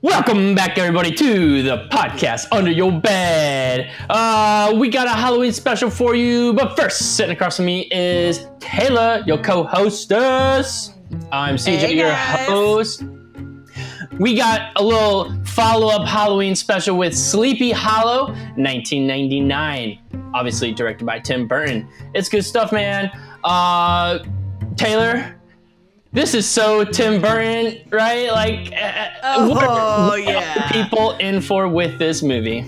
Welcome back, everybody, to the podcast Under Your Bed. We got a Halloween special for you, but first, sitting across from me is Taylor, your co-hostess. I'm CJ, your host. We got a little follow-up Halloween special with Sleepy Hollow, 1999. Obviously directed by Tim Burton. It's good stuff, man. Taylor, this is so Tim Burton, right? Like, what are people in for with this movie?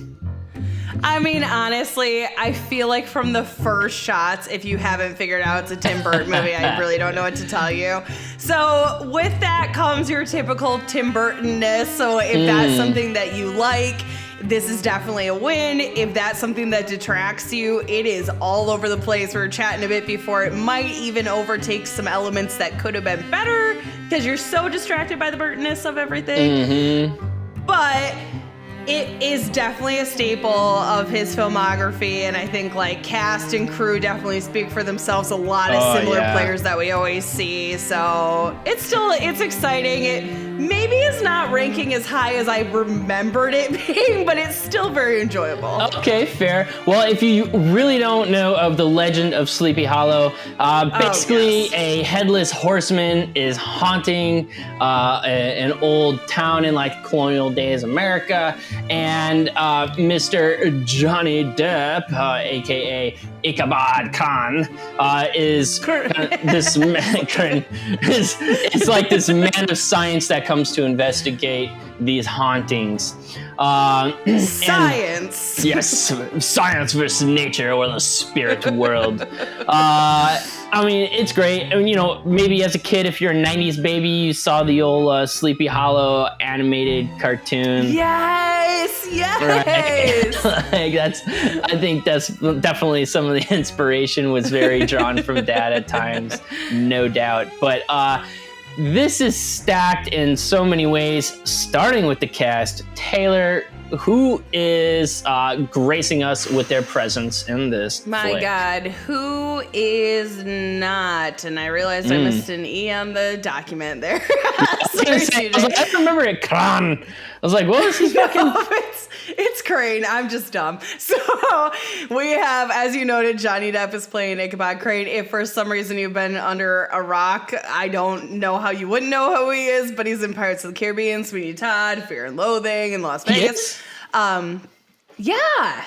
I mean, honestly, I feel like from the first shots, if you haven't figured out it's a Tim Burton movie, I really don't know what to tell you. So with that comes your typical Tim Burton-ness. So if that's something that you like, this is definitely a win. If that's something that detracts you, it is all over the place. We were chatting a bit before. It might even overtake some elements that could have been better because you're so distracted by the Burton-ness of everything. But it is definitely a staple of his filmography, and I think like cast and crew definitely speak for themselves. A lot of similar players that we always see, so it's exciting. It maybe is not ranking as high as I remembered it being, but it's still very enjoyable. Okay, fair. Well, if you really don't know of the legend of Sleepy Hollow, basically a headless horseman is haunting an old town in like colonial days America. And Mr. Johnny Depp, aka Ichabod Khan, is this man. It's like this man of science that comes to investigate these hauntings. Science. Yes, science versus nature or the spirit world. I mean, it's great. I mean, you know, maybe as a kid, if you're a 90s baby, you saw the old Sleepy Hollow animated cartoon. Yes. Right? I think that's definitely some of the inspiration was very drawn from that at times, no doubt. But this is stacked in so many ways, starting with the cast. Taylor, who is gracing us with their presence in this flick? God, who is not? And I realized I missed an E on the document there. I remember it, Khan. I was like, what was his fucking... It's Crane. I'm just dumb. So we have, as you noted, Johnny Depp is playing Ichabod Crane. If for some reason you've been under a rock, I don't know how you wouldn't know who he is, but he's in Pirates of the Caribbean, Sweeney Todd, Fear and Loathing in Las Vegas. Yeah.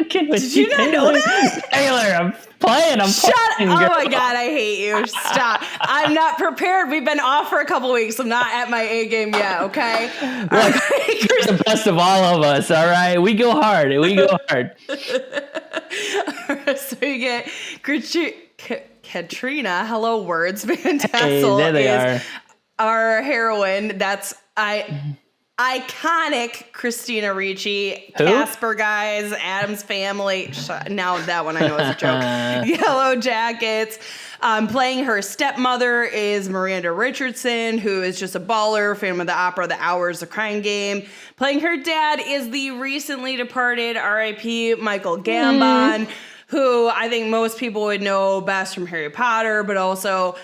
Did you not know that? Taylor, I'm playing. Shut up. Oh my God, I hate you. Stop. I'm not prepared. We've been off for a couple weeks. I'm not at my A game yet, okay? Look, you're the best of all of us, all right? We go hard. So you get Katrina, hello words, Van Tassel hey, there they are. Our heroine. That's iconic Christina Ricci. Who? Casper guys, Addams Family. Now that one I know is a joke. Yellow Jackets. Playing her stepmother is Miranda Richardson, who is just a baller, Phantom of the Opera, The Hours, The Crying Game. Playing her dad is the recently departed R.I.P. Michael Gambon, who I think most people would know best from Harry Potter, but also...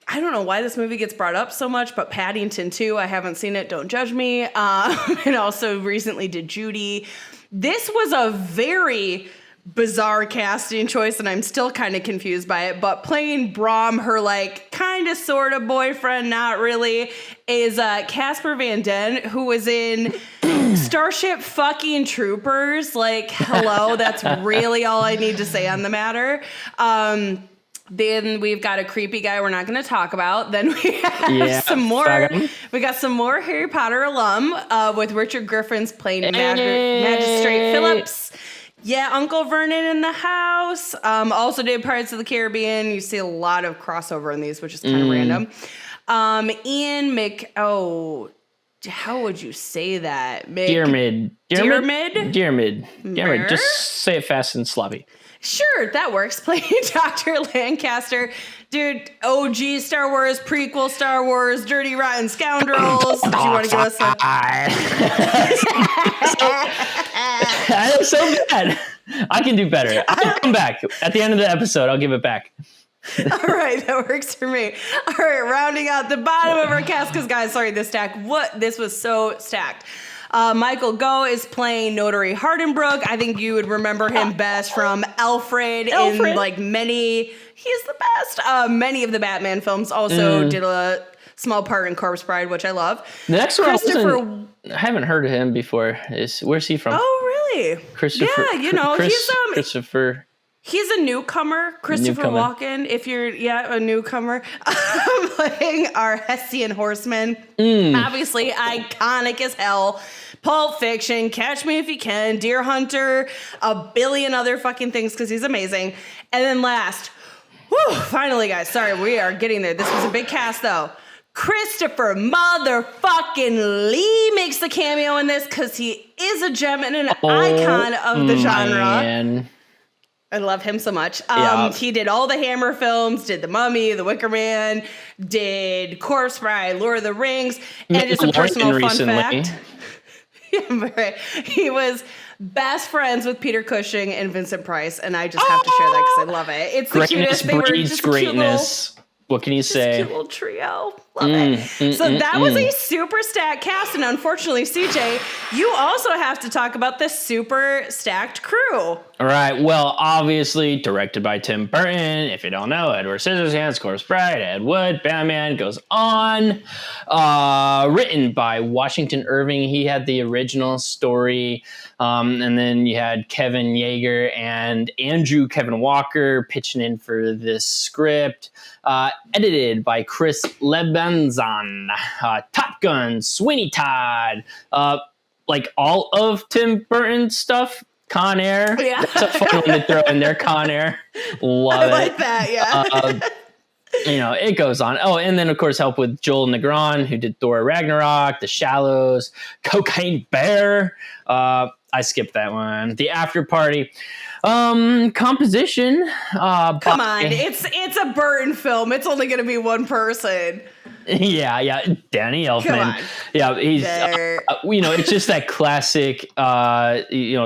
I don't know why this movie gets brought up so much, but Paddington 2, I haven't seen it, don't judge me. And also recently did Judy. This was a very bizarre casting choice, and I'm still kind of confused by it. But playing Brom, her like kind of sort of boyfriend, not really, is Casper Van Den, who was in Starship fucking Troopers. Like, hello, that's really all I need to say on the matter. Then we've got a creepy guy we're not going to talk about. Then we have some more. We got some more Harry Potter alum with Richard Griffin's playing Magistrate Phillips. Yeah, Uncle Vernon in the house. Also did Pirates of the Caribbean. You see a lot of crossover in these, which is kind of random. Ian how would you say that? Diarmid. Diarmid. Just say it fast and sloppy. Sure, that works. Playing Dr. Lancaster. Dude, OG Star Wars, prequel Star Wars, Dirty Rotten Scoundrels. Do you want to give us a... I'm so bad. I can do better. I'll come back. At the end of the episode, I'll give it back. All right, that works for me. All right, rounding out the bottom of our cast, because guys, sorry, this was so stacked. Michael Goh is playing Notary Hardenbrook. I think you would remember him best from Alfred. In like many, he's the best. Many of the Batman films. Also did a small part in Corpse Bride, which I love. The next one, I haven't heard of him before. Where's he from? Oh, really? Christopher. Yeah, you know, Christopher. He's a newcomer, Christopher Walken, if you're, a newcomer, playing our Hessian horseman. Obviously, iconic as hell. Pulp Fiction, Catch Me If You Can, Deer Hunter, a billion other fucking things because he's amazing. And then last, finally, guys, sorry, we are getting there. This was a big cast, though. Christopher motherfucking Lee makes the cameo in this because he is a gem and an icon of the genre. Man. I love him so much. He did all the Hammer films, did The Mummy, The Wicker Man, did Corpse Bride, Lord of the Rings, and just a personal fun fact. He was best friends with Peter Cushing and Vincent Price, and I just have to share that because I love it. It's the cutest. They were just greatness. What can you say? Cute little trio. Love it. So that was a super stacked cast. And unfortunately, CJ, you also have to talk about the super stacked crew. All right. Well, obviously directed by Tim Burton. If you don't know, Edward Scissorhands, Corpse Bride, Ed Wood, Batman goes on. Written by Washington Irving. He had the original story. And then you had Kevin Yeager and Andrew Kevin Walker pitching in for this script. Edited by Chris Lebanzan, Top Gun, Sweeney Todd, like all of Tim Burton's stuff. Con Air. Yeah. That's a fun one to throw in there. Con Air. Love it. I like that, yeah. It goes on. Oh, and then, of course, help with Joel Negron, who did Thor Ragnarok, The Shallows, Cocaine Bear. I skipped that one. The After Party. Composition. Come on. It's a Burton film. It's only going to be one person. Yeah. Danny Elfman. Yeah, he's, it's just that classic,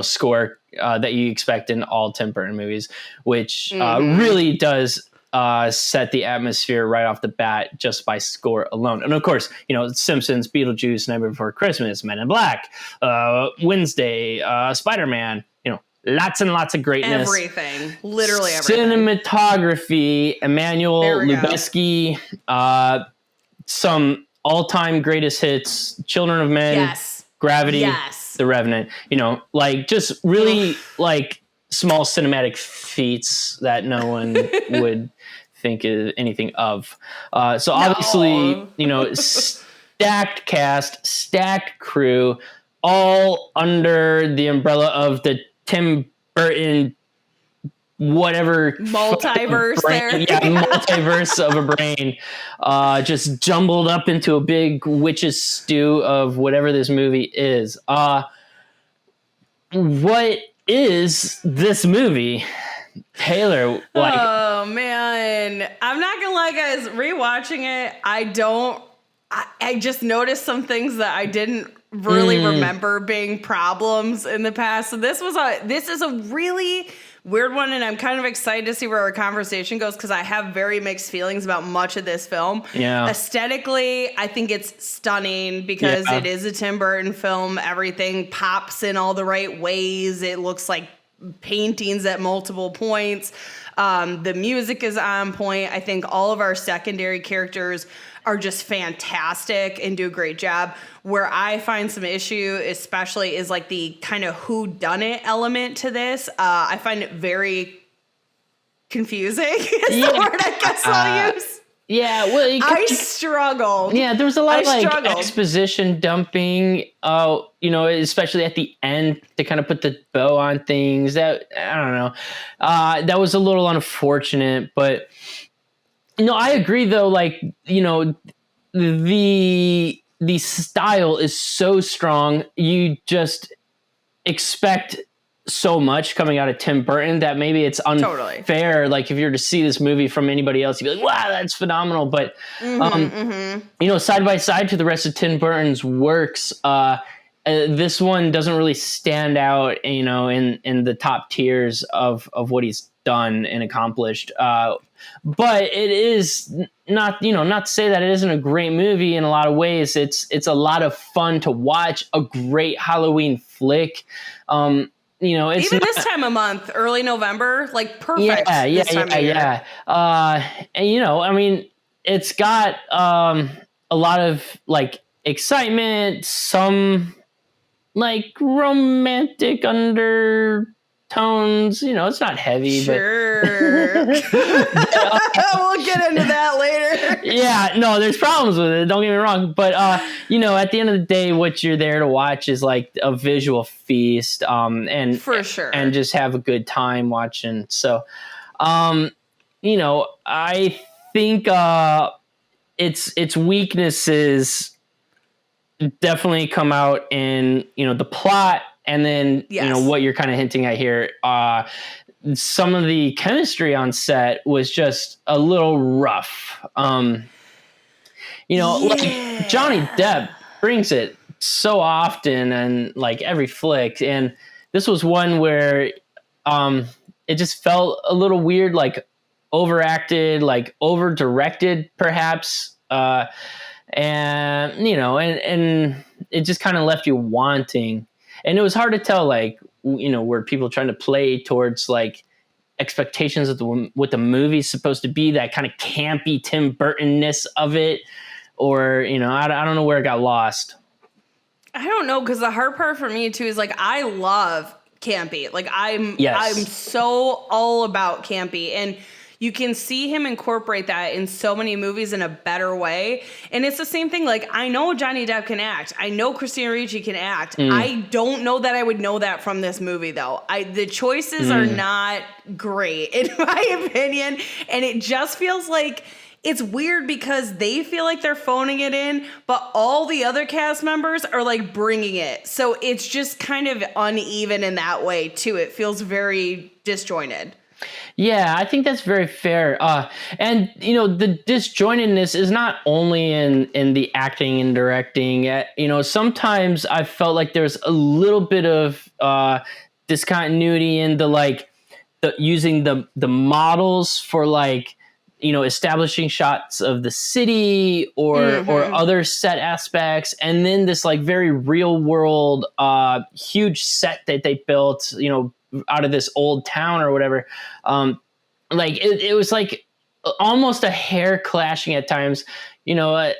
score that you expect in all Tim Burton movies, which really does set the atmosphere right off the bat just by score alone. And of course, Simpsons, Beetlejuice, Nightmare Before Christmas, Men in Black, Wednesday, Spider-Man, lots and lots of greatness. Everything. Literally everything. Cinematography, Emmanuel Lubezki, some all-time greatest hits, Children of Men, Gravity, The Revenant, just really small cinematic feats that no one would think of anything of. So obviously, stacked cast, stacked crew, all under the umbrella of the Tim Burton whatever multiverse there. Multiverse of a brain, just jumbled up into a big witch's stew of whatever this movie is. What is this movie, Taylor? Oh man, I'm not gonna lie, guys. Rewatching it, I just noticed some things that I didn't really remember being problems in the past. So this is a really weird one, and I'm kind of excited to see where our conversation goes because I have very mixed feelings about much of this film. Yeah. Aesthetically, I think it's stunning because it is a Tim Burton film. Everything pops in all the right ways. It looks like paintings at multiple points. The music is on point. I think all of our secondary characters are just fantastic and do a great job. Where I find some issue, especially, is like the kind of whodunit element to this. I find it very confusing. Is the word I guess I'll use. Yeah, well, I struggled. Yeah, there was a lot of exposition dumping. Especially at the end to kind of put the bow on things. That I don't know. That was a little unfortunate, but. I agree though. The style is so strong. You just expect so much coming out of Tim Burton that maybe it's unfair. Totally. Like if you were to see this movie from anybody else, you'd be like, wow, that's phenomenal. But, side by side to the rest of Tim Burton's works, this one doesn't really stand out, in the top tiers of what he's done and accomplished. but it is not, not to say that it isn't a great movie in a lot of ways. It's a lot of fun to watch, a great Halloween flick. It's even not, this time of month, early November, like perfect. Yeah. I mean, it's got a lot of like excitement, some like romantic undertones. It's not heavy, sure. We'll get into that later. Yeah, no, there's problems with it. Don't get me wrong, but at the end of the day, what you're there to watch is like a visual feast, and for sure, and just have a good time watching. So, I think its weaknesses definitely come out in the plot, and then what you're kind of hinting at here. Some of the chemistry on set was just a little rough. Like Johnny Depp brings it so often and like every flick, and this was one where it just felt a little weird, like overacted, like over directed perhaps, and and it just kind of left you wanting, and it was hard to tell like were people trying to play towards like expectations of what the movie's supposed to be, that kind of campy Tim Burton-ness of it, or I don't know where it got lost. I don't know, because the hard part for me too is like I love campy. Like I'm so all about campy, and you can see him incorporate that in so many movies in a better way. And it's the same thing. Like, I know Johnny Depp can act. I know Christina Ricci can act. I don't know that I would know that from this movie, though. The choices are not great, in my opinion. And it just feels like it's weird because they feel like they're phoning it in, but all the other cast members are like bringing it. So it's just kind of uneven in that way, too. It feels very disjointed. Yeah, I think that's very fair. And the disjointedness is not only in the acting and directing. Sometimes I felt like there's a little bit of discontinuity in the using the models for like establishing shots of the city or other set aspects, and then this like very real world huge set that they built out of this old town or whatever. It was like almost a hair clashing at times.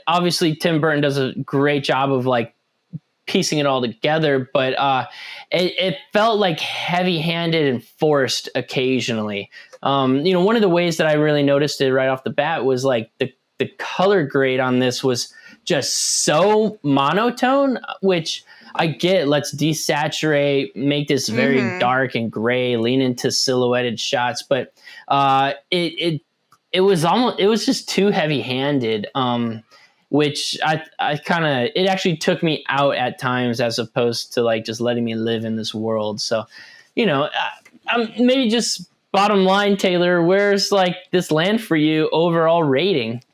Obviously Tim Burton does a great job of like piecing it all together, but it felt like heavy-handed and forced occasionally. One of the ways that I really noticed it right off the bat was like the color grade on this was just so monotone, which I get. Let's desaturate, make this very dark and gray, lean into silhouetted shots, but it was just too heavy-handed, which I kind of, it actually took me out at times as opposed to like just letting me live in this world. So, maybe just bottom line, Taylor, where's like this land for you overall rating?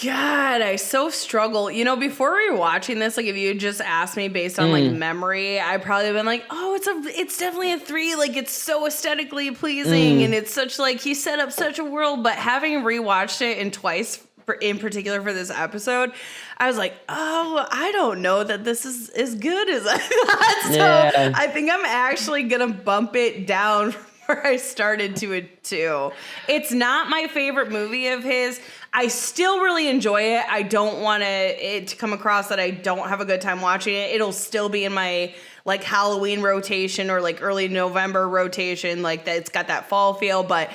God, I so struggle. Before we were watching this, like if you had just asked me based on like memory, I probably been like, oh, it's definitely a 3. Like it's so aesthetically pleasing and it's such like he set up such a world. But having rewatched it and twice in particular for this episode, I was like, oh, I don't know that this is as good as I thought. So I think I'm actually gonna bump it down from where I started to it too. It's not my favorite movie of his. I still really enjoy it. I don't want it to come across that I don't have a good time watching it. It'll still be in my like Halloween rotation or like early November rotation, like that. It's got that fall feel. But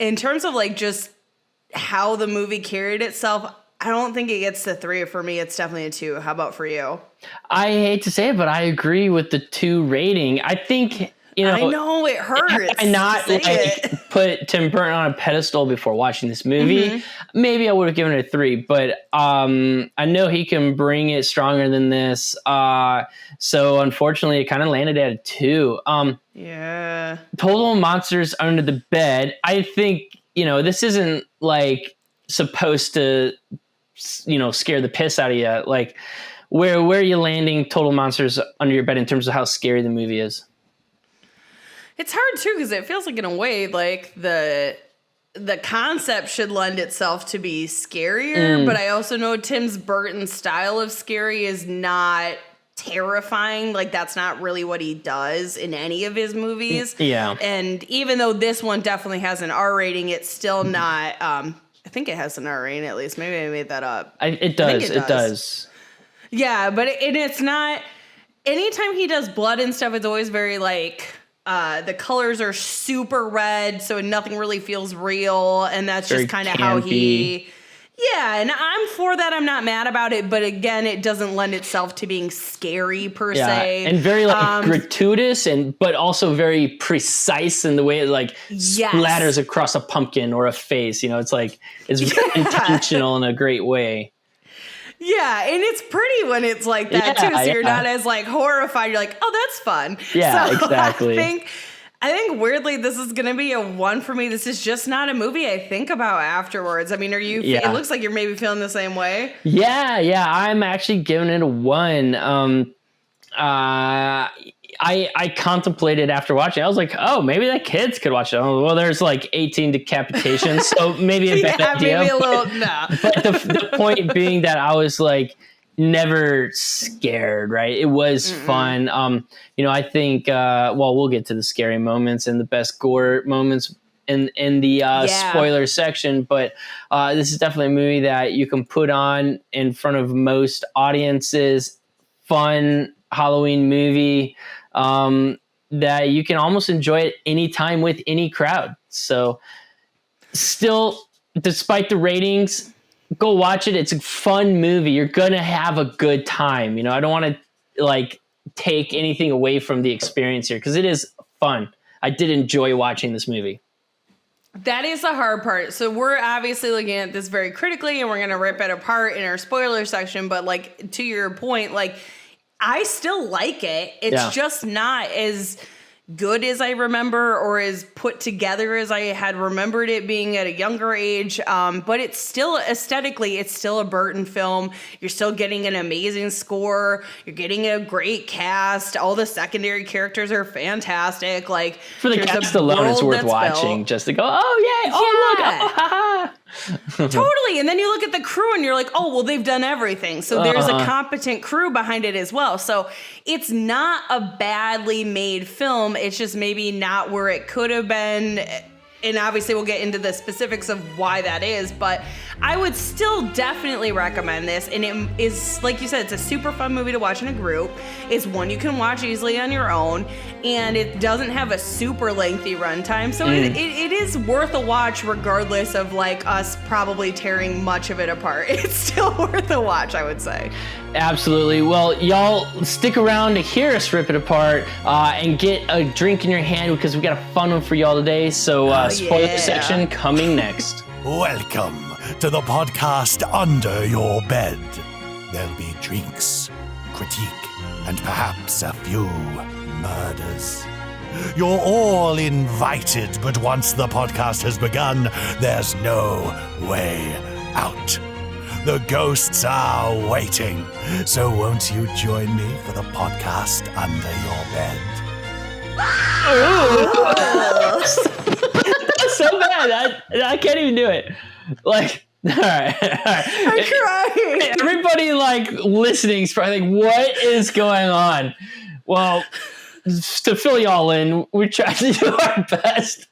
in terms of like just how the movie carried itself, I don't think it gets to 3. For me, it's definitely a 2. How about for you? I hate to say it, but I agree with the 2 rating. I think, I know it hurts. I not put Tim Burton on a pedestal before watching this movie. Maybe I would have given it a 3, but I know he can bring it stronger than this. So unfortunately, it kind of landed at a 2. Yeah. Total Monsters Under the Bed. I think this isn't like supposed to scare the piss out of you. Like where are you landing Total Monsters Under Your Bed in terms of how scary the movie is? It's hard too because it feels like in a way like the concept should lend itself to be scarier, but I also know Tim Burton's style of scary is not terrifying. Like that's not really what he does in any of his movies. Yeah. And even though this one definitely has an R rating, it's still not. I think it has an R rating at least. Maybe I made that up. It does. Yeah, but it's not. Anytime he does blood and stuff, it's always very like the colors are super red, so nothing really feels real, and that's Very just kind of how campy. he. Yeah, and I'm for that. I'm not mad about it, but again, it doesn't lend itself to being scary per se. And very like gratuitous, but also very precise in the way it like splatters across a pumpkin or a face. You know, it's like it's very intentional in a great way. Yeah, and it's pretty when it's like that too. So you're not as like horrified. You're like, oh, that's fun. Yeah, so exactly. I think weirdly this is gonna be a 1 for me. This is just not a movie I think about afterwards. I mean, are you? Yeah. It looks like you're maybe feeling the same way. Yeah. I'm actually giving it a 1. I contemplated after watching. I was like, oh, maybe the kids could watch it. Oh, well, there's like 18 decapitations, so maybe a bad idea. Maybe a little. No. But the point being that I was like never scared, right? It was fun. I think we'll get to the scary moments and the best gore moments in the spoiler section, but this is definitely a movie that you can put on in front of most audiences. Fun Halloween movie that you can almost enjoy at any time with any crowd. So still, despite the ratings, go watch it. It's a fun movie. You're going to have a good time. I don't want to like take anything away from the experience here because it is fun. I did enjoy watching this movie. That is the hard part. So we're obviously looking at this very critically and we're going to rip it apart in our spoiler section. But like to your point, like I still like it. It's just not as good as I remember or as put together as I had remembered it being at a younger age. But it's still aesthetically, it's still a Burton film. You're still getting an amazing score. You're getting a great cast. All the secondary characters are fantastic. Like for the cast alone, it's worth watching just to go, oh, yay. Oh, look. Oh, ha, ha. Totally. And then you look at the crew and you're like, oh, well, they've done everything. So there's a competent crew behind it as well. So it's not a badly made film. It's just maybe not where it could have been. And obviously we'll get into the specifics of why that is, but I would still definitely recommend this. And it is, like you said, it's a super fun movie to watch in a group. It's one you can watch easily on your own, and it doesn't have a super lengthy runtime. So it is worth a watch regardless of like us probably tearing much of it apart. It's still worth a watch, I would say. Absolutely. Well, y'all stick around to hear us rip it apart and get a drink in your hand because we got a fun one for y'all today. So spoiler section coming next. Welcome to the podcast Under Your Bed. There'll be drinks, critique, and perhaps a few murders. You're all invited, but once the podcast has begun, there's no way out. The ghosts are waiting, so won't you join me for the podcast Under Your Bed? That's so bad. I can't even do it. Like, all right. I'm crying. Everybody like listening is probably like, what is going on? Well, to fill y'all in, we tried to do our best.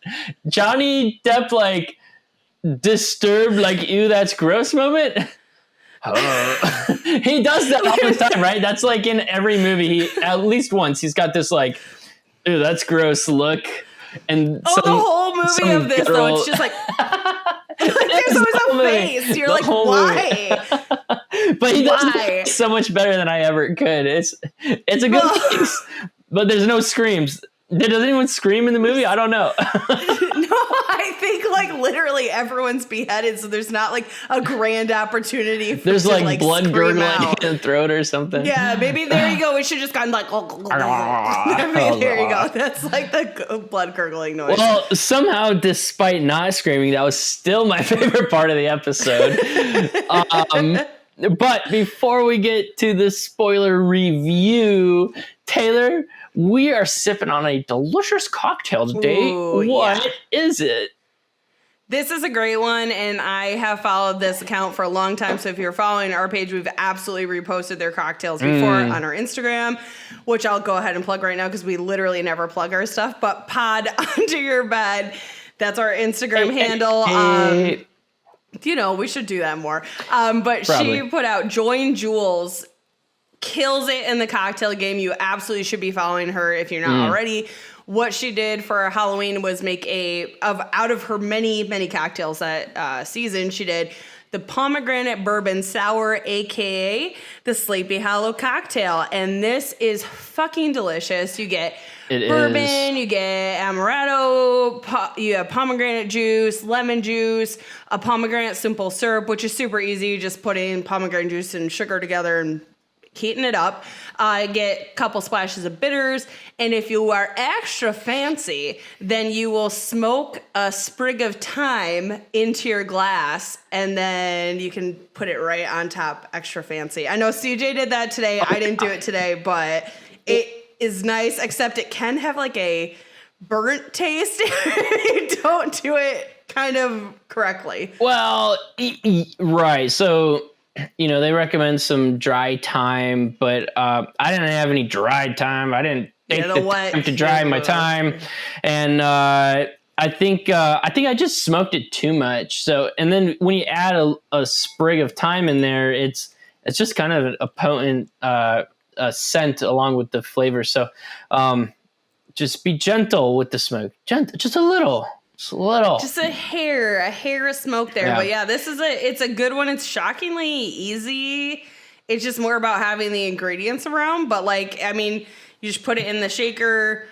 Johnny Depp like disturbed like, ew, that's gross moment. He does that all the time, right? That's like in every movie. At least once he's got this like, ew, that's gross look. And the whole movie of this though, it's just like there's always a face. You're like, why? But he does it so much better than I ever could. It's a good face, but there's no screams. Does anyone scream in the movie? I don't know. No, I think like literally everyone's beheaded, so there's not like a grand opportunity for there's like blood gurgling in the throat or something. Yeah, maybe there you go. We should just gone like maybe there you go. That's like the blood gurgling noise. Well, somehow, despite not screaming, that was still my favorite part of the episode. But before we get to the spoiler review, Taylor, we are sipping on a delicious cocktail today. Ooh, What yeah. is it? This is a great one, and I have followed this account for a long time. So if you're following our page, we've absolutely reposted their cocktails before on our Instagram, which I'll go ahead and plug right now because we literally never plug our stuff. But Pod Under Your Bed, that's our Instagram handle. You know, we should do that more. But Probably. she put out Join Jules, kills it in the cocktail game. You absolutely should be following her if you're not already. What she did for Halloween was make out of her many, many cocktails that season, she did the pomegranate bourbon sour, aka the Sleepy Hollow cocktail. And this is fucking delicious. You get bourbon, you get amaretto, you have pomegranate juice, lemon juice, a pomegranate simple syrup, which is super easy. You just put in pomegranate juice and sugar together and heating it up. Get a couple splashes of bitters. And if you are extra fancy, then you will smoke a sprig of thyme into your glass, and then you can put it right on top, extra fancy. I know CJ did that today. I didn't do it today, but it is nice, except it can have like a burnt taste if you don't do it kind of correctly. Well, right. So, you know, they recommend some dry thyme, but I didn't have any dried thyme. I didn't take the time to dry my thyme, and I think I just smoked it too much. So, and then when you add a sprig of thyme in there, it's just kind of a potent scent along with the flavor. So, just be gentle with the smoke, just a little. Just a hair of smoke there. Yeah. But yeah, it's a good one. It's shockingly easy. It's just more about having the ingredients around. But like, I mean, you just put it in the shaker,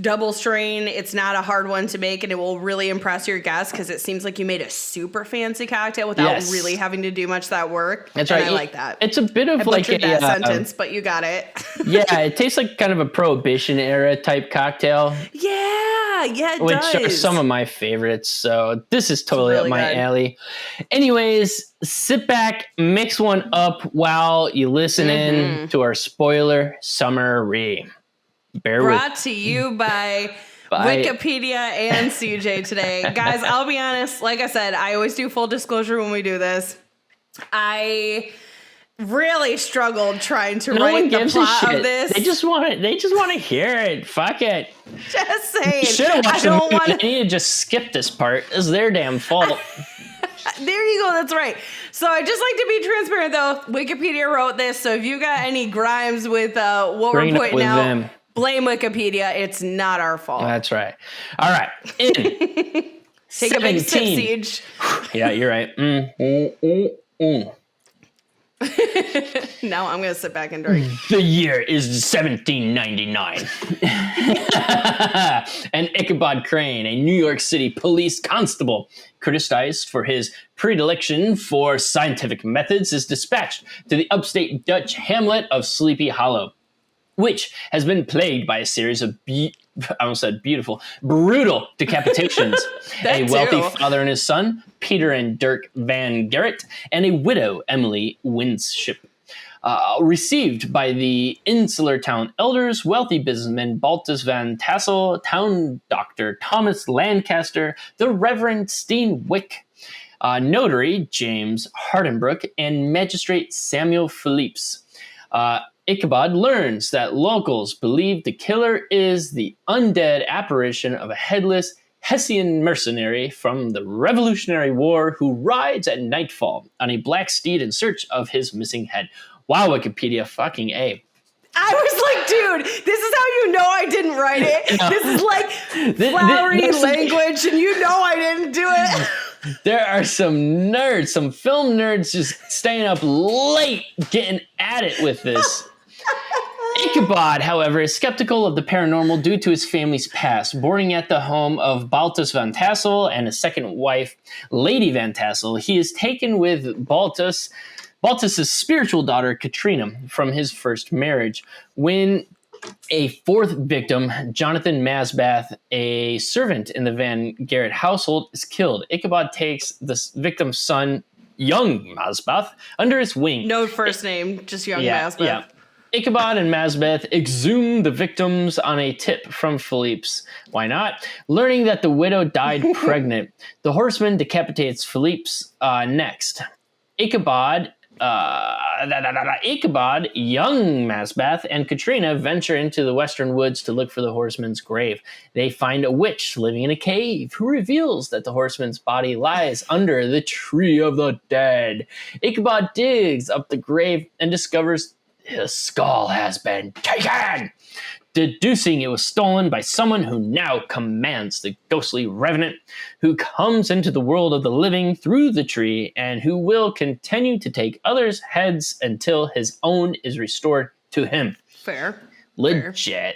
double strain. It's not a hard one to make, and it will really impress your guests because it seems like you made a super fancy cocktail without really having to do much of that work. That's right. I like that. It's a bit of like that sentence, but you got it. Yeah, it tastes like kind of a Prohibition era type cocktail. Yeah, it which does. Are some of my favorites. So this is totally really up my alley. Anyways, sit back, mix one up while you listen in to our spoiler summary. Brought to you by Wikipedia and CJ today. Guys, I'll be honest. Like I said, I always do full disclosure when we do this. I really struggled trying to write the plot of this. They just want to hear it. Fuck it. Just saying. Should have watched the movie. They need to just skip this part. It's their damn fault. There you go. That's right. So I just like to be transparent, though. Wikipedia wrote this, so if you got any grimes with what we're putting out, them. Blame Wikipedia. It's not our fault. That's right. All right. Take a big sip, Siege. Yeah, you're right. Now I'm going to sit back and drink. The year is 1799. And Ichabod Crane, a New York City police constable, criticized for his predilection for scientific methods, is dispatched to the upstate Dutch hamlet of Sleepy Hollow, which has been plagued by a series of brutal decapitations. A wealthy father and his son, Peter and Dirk Van Gerrit, and a widow, Emily Winship. Received by the insular town elders, wealthy businessman Baltus Van Tassel, town doctor Thomas Lancaster, the Reverend Steenwick, notary James Hardenbrook, and magistrate Samuel Phillips. Ichabod learns that locals believe the killer is the undead apparition of a headless Hessian mercenary from the Revolutionary War who rides at nightfall on a black steed in search of his missing head. Wow, Wikipedia, fucking A. I was like, dude, this is how you know I didn't write it. No. This is like flowery language, and you know I didn't do it. There are some nerds, some film nerds just staying up late getting at it with this. Ichabod, however, is skeptical of the paranormal due to his family's past. Boarding at the home of Baltus Van Tassel and his second wife, Lady Van Tassel, he is taken with Baltus's spiritual daughter, Katrina, from his first marriage. When a fourth victim, Jonathan Masbath, a servant in the Van Gerrit household, is killed, Ichabod takes the victim's son, young Masbeth under his wing. No first name, just young Masbeth. Yeah. Ichabod and Masbeth exhumed the victims on a tip from Philippe's. Why not? Learning that the widow died pregnant, the horseman decapitates Philippe's next. Ichabod, young Masbeth, and Katrina venture into the western woods to look for the horseman's grave. They find a witch living in a cave who reveals that the horseman's body lies under the tree of the dead. Ichabod digs up the grave and discovers his skull has been taken, deducing it was stolen by someone who now commands the ghostly revenant, who comes into the world of the living through the tree and who will continue to take others' heads until his own is restored to him. Fair. Legit.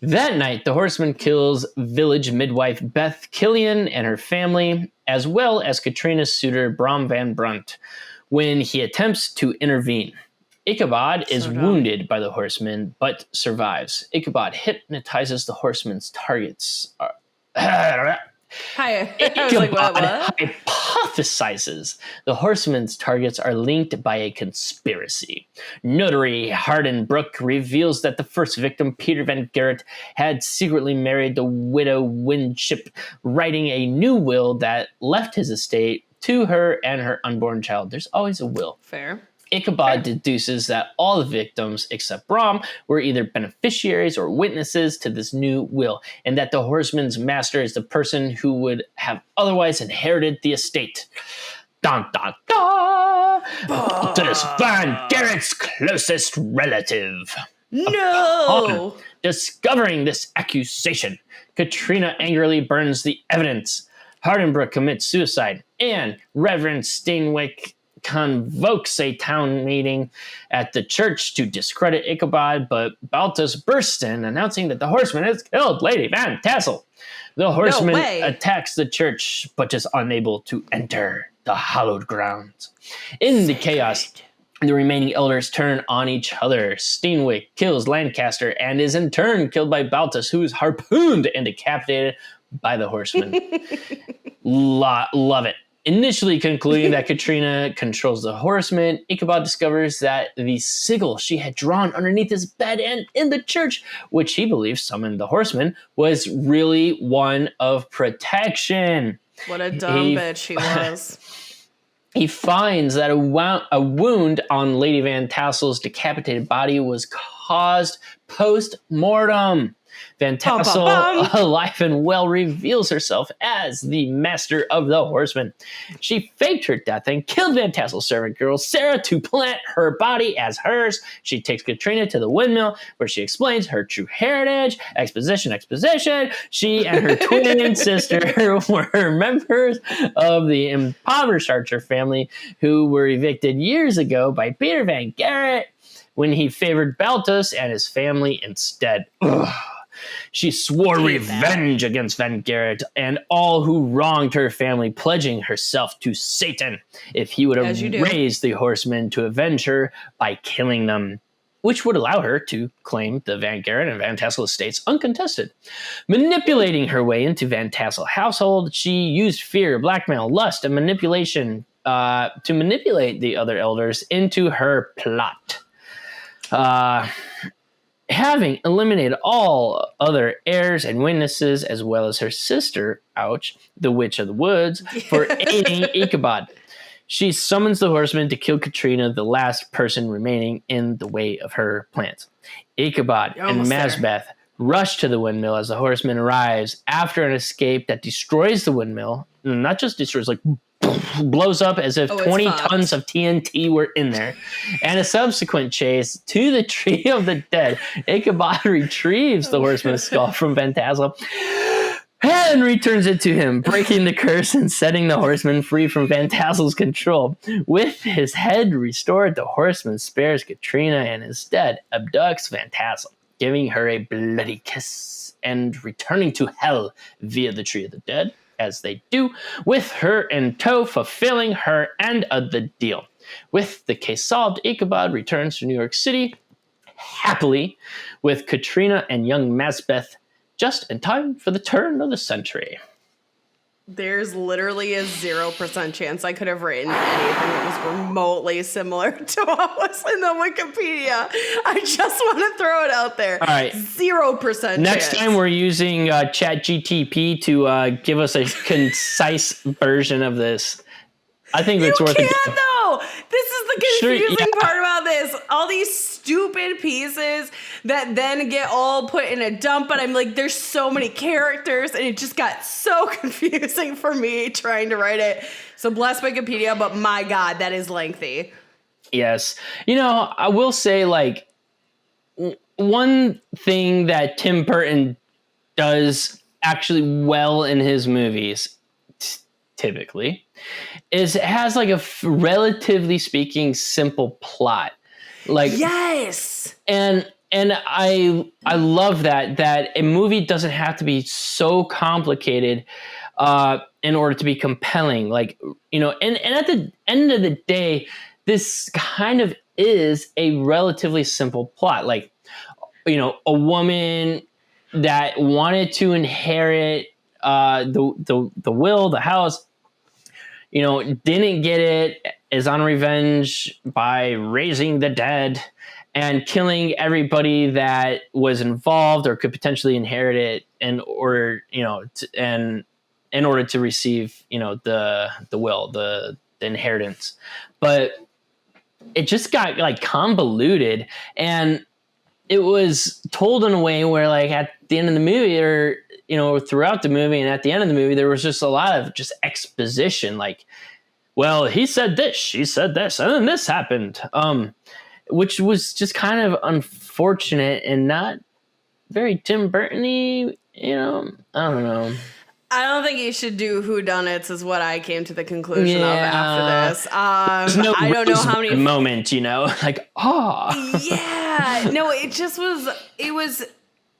That night, the horseman kills village midwife Beth Killian and her family, as well as Katrina's suitor Brom Van Brunt, when he attempts to intervene. Ichabod is wounded by the horseman, but survives. Ichabod hypnotizes the horseman's targets. Hi. I was like, what? Hypothesizes the horseman's targets are linked by a conspiracy. Notary Hardenbrook reveals that the first victim, Peter Van Garrett, had secretly married the widow Winship, writing a new will that left his estate to her and her unborn child. There's always a will. Fair. Ichabod deduces that all the victims, except Brom, were either beneficiaries or witnesses to this new will, and that the horseman's master is the person who would have otherwise inherited the estate. Dun, dun, dun! Baltus Van Garrett's closest relative. No! Upon discovering this accusation, Katrina angrily burns the evidence. Hardenbrook commits suicide, and Reverend Steinwick convokes a town meeting at the church to discredit Ichabod, but Baltus bursts in, announcing that the horseman has killed Lady Van Tassel. The horseman attacks the church, but is unable to enter the hallowed grounds. In the chaos, the remaining elders turn on each other. Steinwick kills Lancaster and is in turn killed by Baltus, who is harpooned and decapitated by the horseman. Love it. Initially concluding that Katrina controls the horseman, Ichabod discovers that the sigil she had drawn underneath his bed and in the church, which he believes summoned the horseman, was really one of protection. What a dumb bitch he was. He finds that a wound on Lady Van Tassel's decapitated body was caused post-mortem. Van Tassel, alive and well, reveals herself as the master of the horseman. She faked her death and killed Van Tassel's servant girl, Sarah, to plant her body as hers. She takes Katrina to the windmill, where she explains her true heritage. Exposition. She and her twin sister were members of the impoverished Archer family who were evicted years ago by Peter Van Garrett when he favored Baltus and his family instead. Ugh. She swore revenge against Van Garrett and all who wronged her family, pledging herself to Satan if he would have raised the horsemen to avenge her by killing them, which would allow her to claim the Van Garrett and Van Tassel estates uncontested. Manipulating her way into Van Tassel household, she used fear, blackmail, lust, and manipulation to manipulate the other elders into her plot. Having eliminated all other heirs and witnesses, as well as her sister, the Witch of the Woods, for aiding Ichabod, she summons the horseman to kill Katrina, the last person remaining in the way of her plans. Ichabod and Masbeth rush to the windmill as the horseman arrives after an escape that destroys the windmill. Not just destroys, like blows up as if 20 tons of TNT were in there. And a subsequent chase to the tree of the dead, Ichabod retrieves the horseman's skull from Van Tassel and returns it to him, breaking the curse and setting the horseman free from Van Tassel's control. With his head restored, the horseman spares Katrina and instead abducts Van Tassel, giving her a bloody kiss and returning to hell via the tree of the dead, as they do, with her in tow, fulfilling her end of the deal. With the case solved, Ichabod returns to New York City happily with Katrina and young Masbeth just in time for the turn of the century. There's literally a 0% chance I could have written anything that was remotely similar to what was in the Wikipedia. I just want to throw it out there. All right. 0% Next chance. time we're using ChatGTP to give us a concise version of this. I think it's worth it. You can't, though. This is the confusing yeah. part about this. All these stupid pieces that then get all put in a dump, but I'm like, there's so many characters, and it just got so confusing for me trying to write it. So bless Wikipedia, but my God, that is lengthy. Yes. You know, I will say, like, one thing that Tim Burton does actually well in his movies, typically, is it has like a relatively speaking simple plot. Like, yes. And I love that a movie doesn't have to be so complicated in order to be compelling. Like, you know, and at the end of the day, this kind of is a relatively simple plot. Like, you know, a woman that wanted to inherit the will, the house, you know, didn't get it, is on revenge by raising the dead and killing everybody that was involved or could potentially inherit it in order, you know, and in order to receive, you know, the will, the inheritance. But it just got like convoluted, and it was told in a way where, like, at the end of the movie, or, you know, throughout the movie and at the end of the movie, there was just a lot of just exposition. Like, well, he said this, she said this, and then this happened, which was just kind of unfortunate and not very Tim Burton-y, you know? I don't know. I don't think you should do whodunits, is what I came to the conclusion of after this. No, I don't know how many moment, you know, like, Yeah, no, it just was.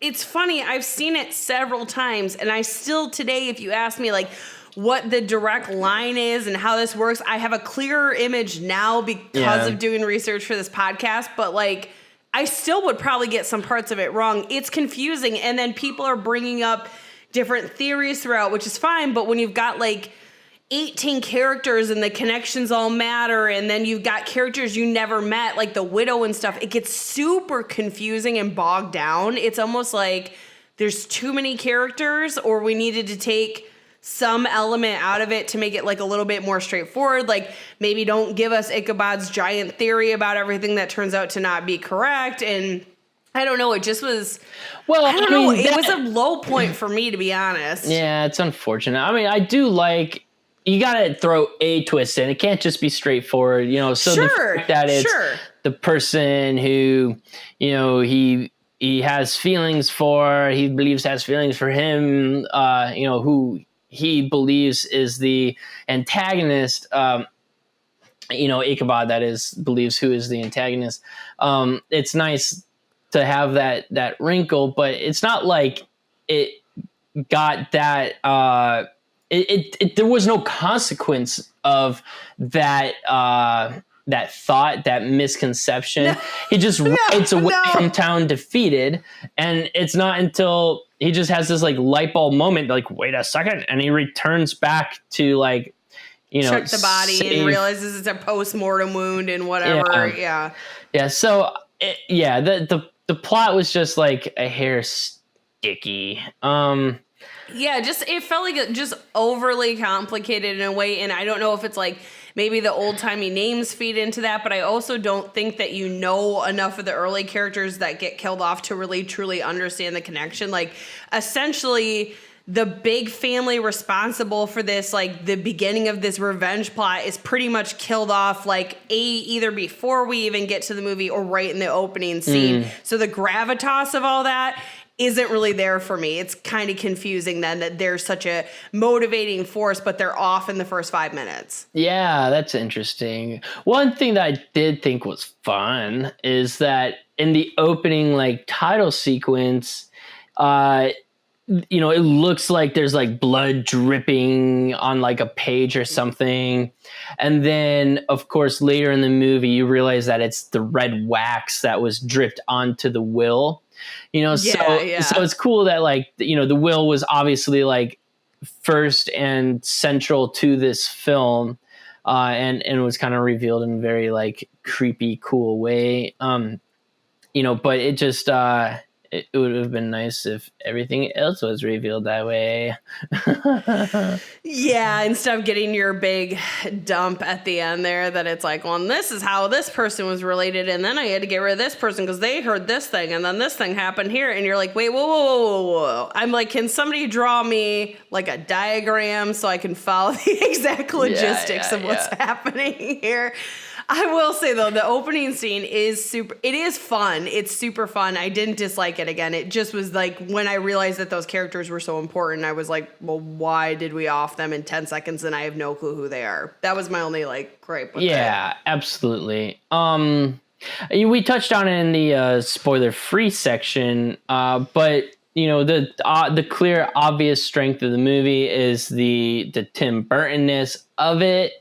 It's funny. I've seen it several times, and I still today, if you ask me, like, what the direct line is and how this works, I have a clearer image now because of doing research for this podcast. But like, I still would probably get some parts of it wrong. It's confusing, and then people are bringing up different theories throughout, which is fine. But when you've got like 18 characters and the connections all matter, and then you've got characters you never met, like the widow and stuff, it gets super confusing and bogged down. It's almost like there's too many characters, or we needed to take some element out of it to make it like a little bit more straightforward. Like, maybe don't give us Ichabod's giant theory about everything that turns out to not be correct. And I don't know. It just was, well, I don't know. It was a low point for me, to be honest. Yeah, it's unfortunate. I mean, I do like, you got to throw a twist in. It can't just be straightforward, you know. So the fact that it's the person who, you know, he has feelings for, he believes has feelings for him, you know, who he believes is the antagonist, you know, Ichabod, that is, believes who is the antagonist. It's nice to have that wrinkle, but it's not like it got that, there was no consequence of that, that thought, that misconception. No, he just rides away from town defeated, and it's not until he just has this like light bulb moment, like, wait a second, and he returns back to, like, you know, check the body and realizes it's a post-mortem wound and whatever. Yeah. So the plot was just like a hair sticky. Yeah, just it felt like it just overly complicated in a way, and I don't know if it's like maybe the old-timey names feed into that, but I also don't think that you know enough of the early characters that get killed off to really truly understand the connection. Like, essentially, the big family responsible for this, like the beginning of this revenge plot, is pretty much killed off, like either before we even get to the movie or right in the opening scene. So the gravitas of all that isn't really there for me. It's kind of confusing then that there's such a motivating force, but they're off in the first 5 minutes. Yeah, that's interesting. One thing that I did think was fun is that in the opening, like, title sequence, you know, it looks like there's like blood dripping on like a page or something. And then, of course, later in the movie, you realize that it's the red wax that was dripped onto the will. You know, so it's cool that, like, you know, the will was obviously like first and central to this film, and was kind of revealed in a very like creepy, cool way. But it just it would have been nice if everything else was revealed that way. Yeah, instead of getting your big dump at the end there, that it's like, well, this is how this person was related, and then I had to get rid of this person because they heard this thing, and then this thing happened here, and you're like, wait, whoa. I'm like, can somebody draw me like a diagram so I can follow the exact logistics of what's happening here? I will say, though, the opening scene is it is fun. It's super fun. I didn't dislike it again. It just was like, when I realized that those characters were so important, I was like, well, why did we off them in 10 seconds and I have no clue who they are? That was my only like gripe with it. Absolutely. We touched on it in the spoiler-free section, but the clear, obvious strength of the movie is the Tim Burton-ness of it.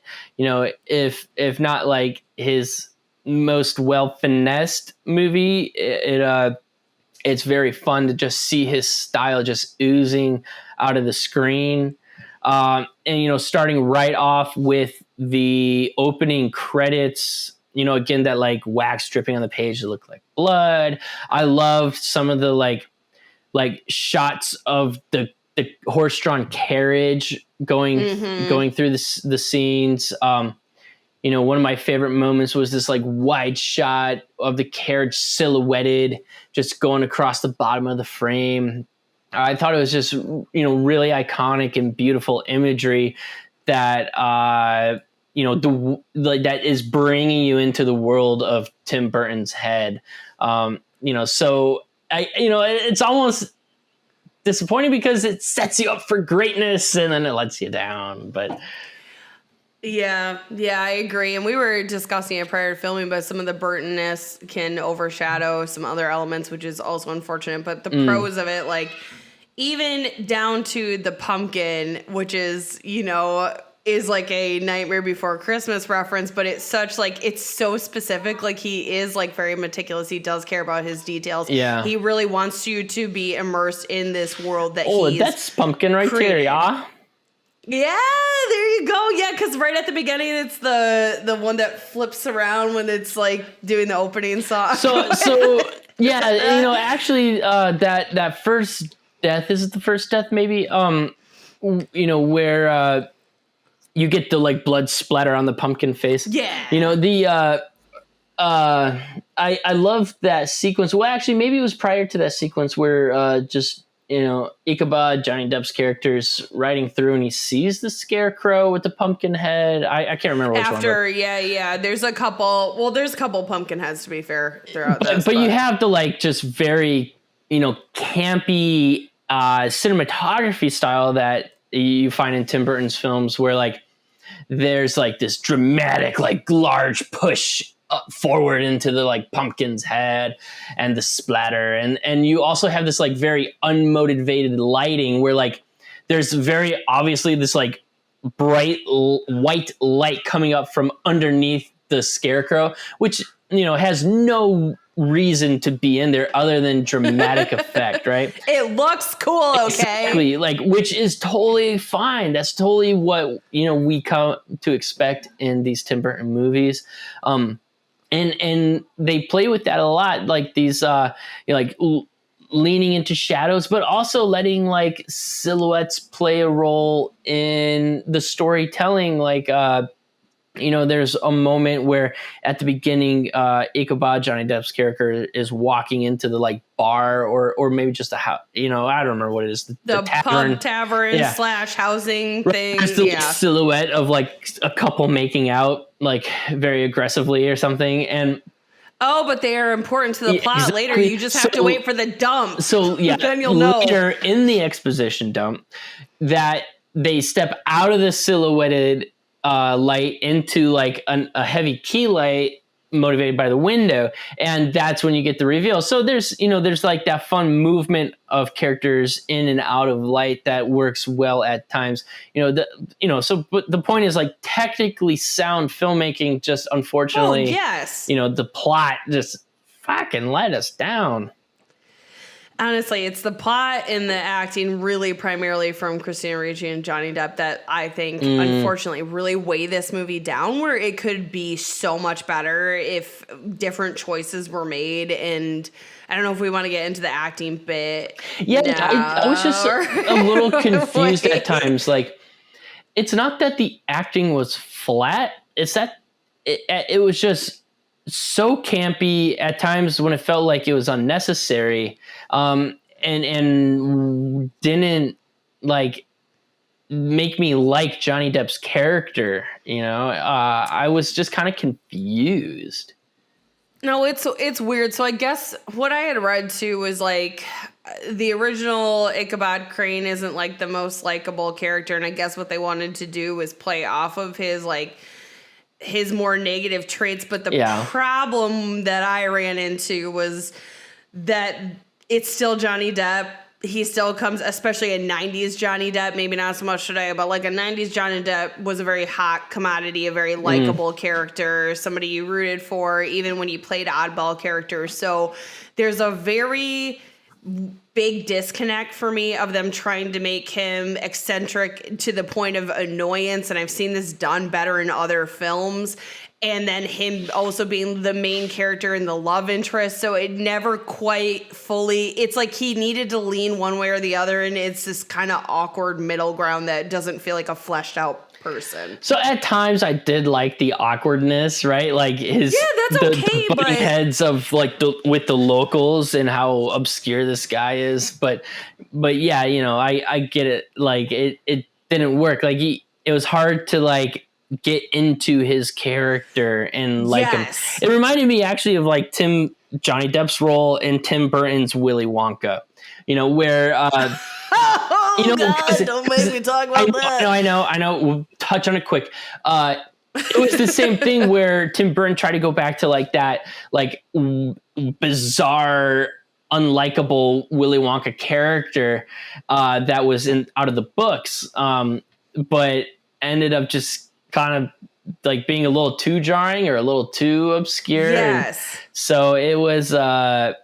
If not like his most well finessed movie, it's very fun to just see his style just oozing out of the screen. And starting right off with the opening credits, again, that like wax dripping on the page that looked like blood. I loved some of the like shots of the horse-drawn carriage going through the scenes. One of my favorite moments was this like wide shot of the carriage silhouetted just going across the bottom of the frame. I thought it was just, really iconic and beautiful imagery that, that is bringing you into the world of Tim Burton's head. So it's almost disappointing because it sets you up for greatness and then it lets you down. But yeah, I agree. And we were discussing it prior to filming, but some of the Burton-ness can overshadow some other elements, which is also unfortunate. But the pros of it, like even down to the pumpkin, which is, is like a Nightmare Before Christmas reference, but it's such like, it's so specific. Like he is like very meticulous. He does care about his details. Yeah. He really wants you to be immersed in this world that he's that's pumpkin right there, yeah. Yeah, there you go. Yeah, because right at the beginning, it's the one that flips around when it's like doing the opening song. So yeah, actually, that first death, is it the first death? Maybe, where you get the like blood splatter on the pumpkin face. Yeah. I love that sequence. Well, actually, maybe it was prior to that sequence where Ichabod, Johnny Depp's character's riding through and he sees the scarecrow with the pumpkin head. I can't remember which one. There's a couple pumpkin heads, to be fair, throughout this. But you have the like just very, campy cinematography style that you find in Tim Burton's films where like there's like this dramatic, like large push forward into the like pumpkin's head and the splatter, and you also have this like very unmotivated lighting where like there's very obviously this like bright white light coming up from underneath the scarecrow, which has no reason to be in there other than dramatic effect, right? It looks cool, okay? Exactly, like, which is totally fine. That's totally what we come to expect in these Tim Burton movies. And they play with that a lot, like these, leaning into shadows, but also letting like silhouettes play a role in the storytelling. Like, there's a moment where at the beginning, Ichabod, Johnny Depp's character, is walking into the like bar or maybe just a house. I don't remember what it is. The tavern / housing thing. Just the silhouette of like a couple making out like very aggressively or something. And but they are important to the plot exactly. Later. You just have to wait for the dump. So then you'll know later in the exposition dump that they step out of the silhouetted light into like a heavy key light motivated by the window, and that's when you get the reveal. So there's like that fun movement of characters in and out of light that works well at times. But the point is like technically sound filmmaking, just unfortunately, yes, the plot just fucking let us down. Honestly, it's the plot and the acting really primarily from Christina Ricci and Johnny Depp that I think, unfortunately, really weigh this movie down, where it could be so much better if different choices were made. And I don't know if we want to get into the acting bit. Yeah, I was just a little confused at times. Like, it's not that the acting was flat. It's that it was just so campy at times when it felt like it was unnecessary, and didn't like make me like Johnny Depp's character. I was just kind of confused. No, it's weird. So I guess what I had read too was like the original Ichabod Crane isn't like the most likable character, and I guess what they wanted to do was play off of his more negative traits. But the problem that I ran into was that it's still Johnny Depp. He still comes, especially a 90s Johnny Depp, maybe not so much today, but like a 90s Johnny Depp was a very hot commodity, a very likable character, somebody you rooted for, even when he played oddball characters. So there's a very big disconnect for me of them trying to make him eccentric to the point of annoyance. And I've seen this done better in other films. And then him also being the main character and the love interest. So it never quite fully, it's like he needed to lean one way or the other. And it's this kind of awkward middle ground that doesn't feel like a fleshed out person. So at times I did like the awkwardness, right? Like his the butting heads of like with the locals and how obscure this guy is. But yeah, I get it. Like it didn't work. Like it was hard to like get into his character and like him. It reminded me actually of like Johnny Depp's role in Tim Burton's Willy Wonka, where God, don't make me talk about that. I know. We'll touch on it quick. It was the same thing where Tim Burton tried to go back to like that, like bizarre, unlikable Willy Wonka character that was out of the books, but ended up just kind of like being a little too jarring or a little too obscure. Yes. So it was, that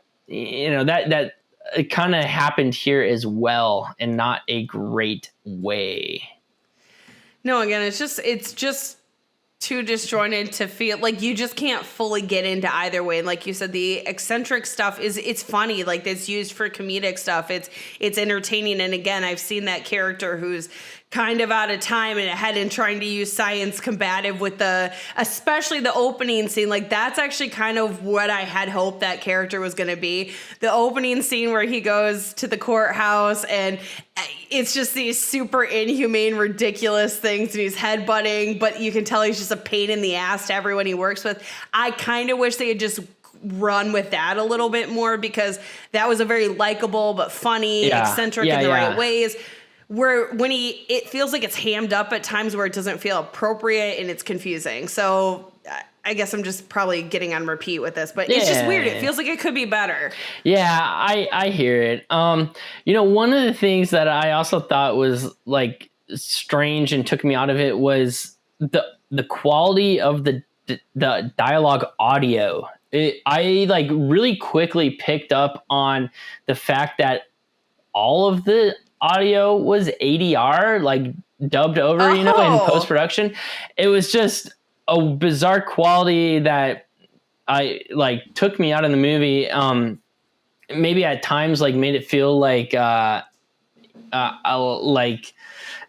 it kind of happened here as well, and not a great way. No, again, it's just too disjointed to feel like you just can't fully get into either way. And like you said, the eccentric stuff it's funny, like it's used for comedic stuff. It's entertaining. And again, I've seen that character who's kind of out of time and ahead and trying to use science combative with especially the opening scene. Like that's actually kind of what I had hoped that character was going to be. The opening scene where he goes to the courthouse and it's just these super inhumane, ridiculous things and he's headbutting, but you can tell he's just a pain in the ass to everyone he works with. I kind of wish they had just run with that a little bit more, because that was a very likable but funny, eccentric in the right ways. Where it feels like it's hammed up at times where it doesn't feel appropriate and it's confusing. So I guess I'm just probably getting on repeat with this, but it's just weird. It feels like it could be better. Yeah, I hear it. One of the things that I also thought was like strange and took me out of it was the quality of the dialogue audio. I like really quickly picked up on the fact that all of the audio was ADR, like dubbed over, in post-production. It was just a bizarre quality that I like took me out of the movie. Maybe at times like made it feel like like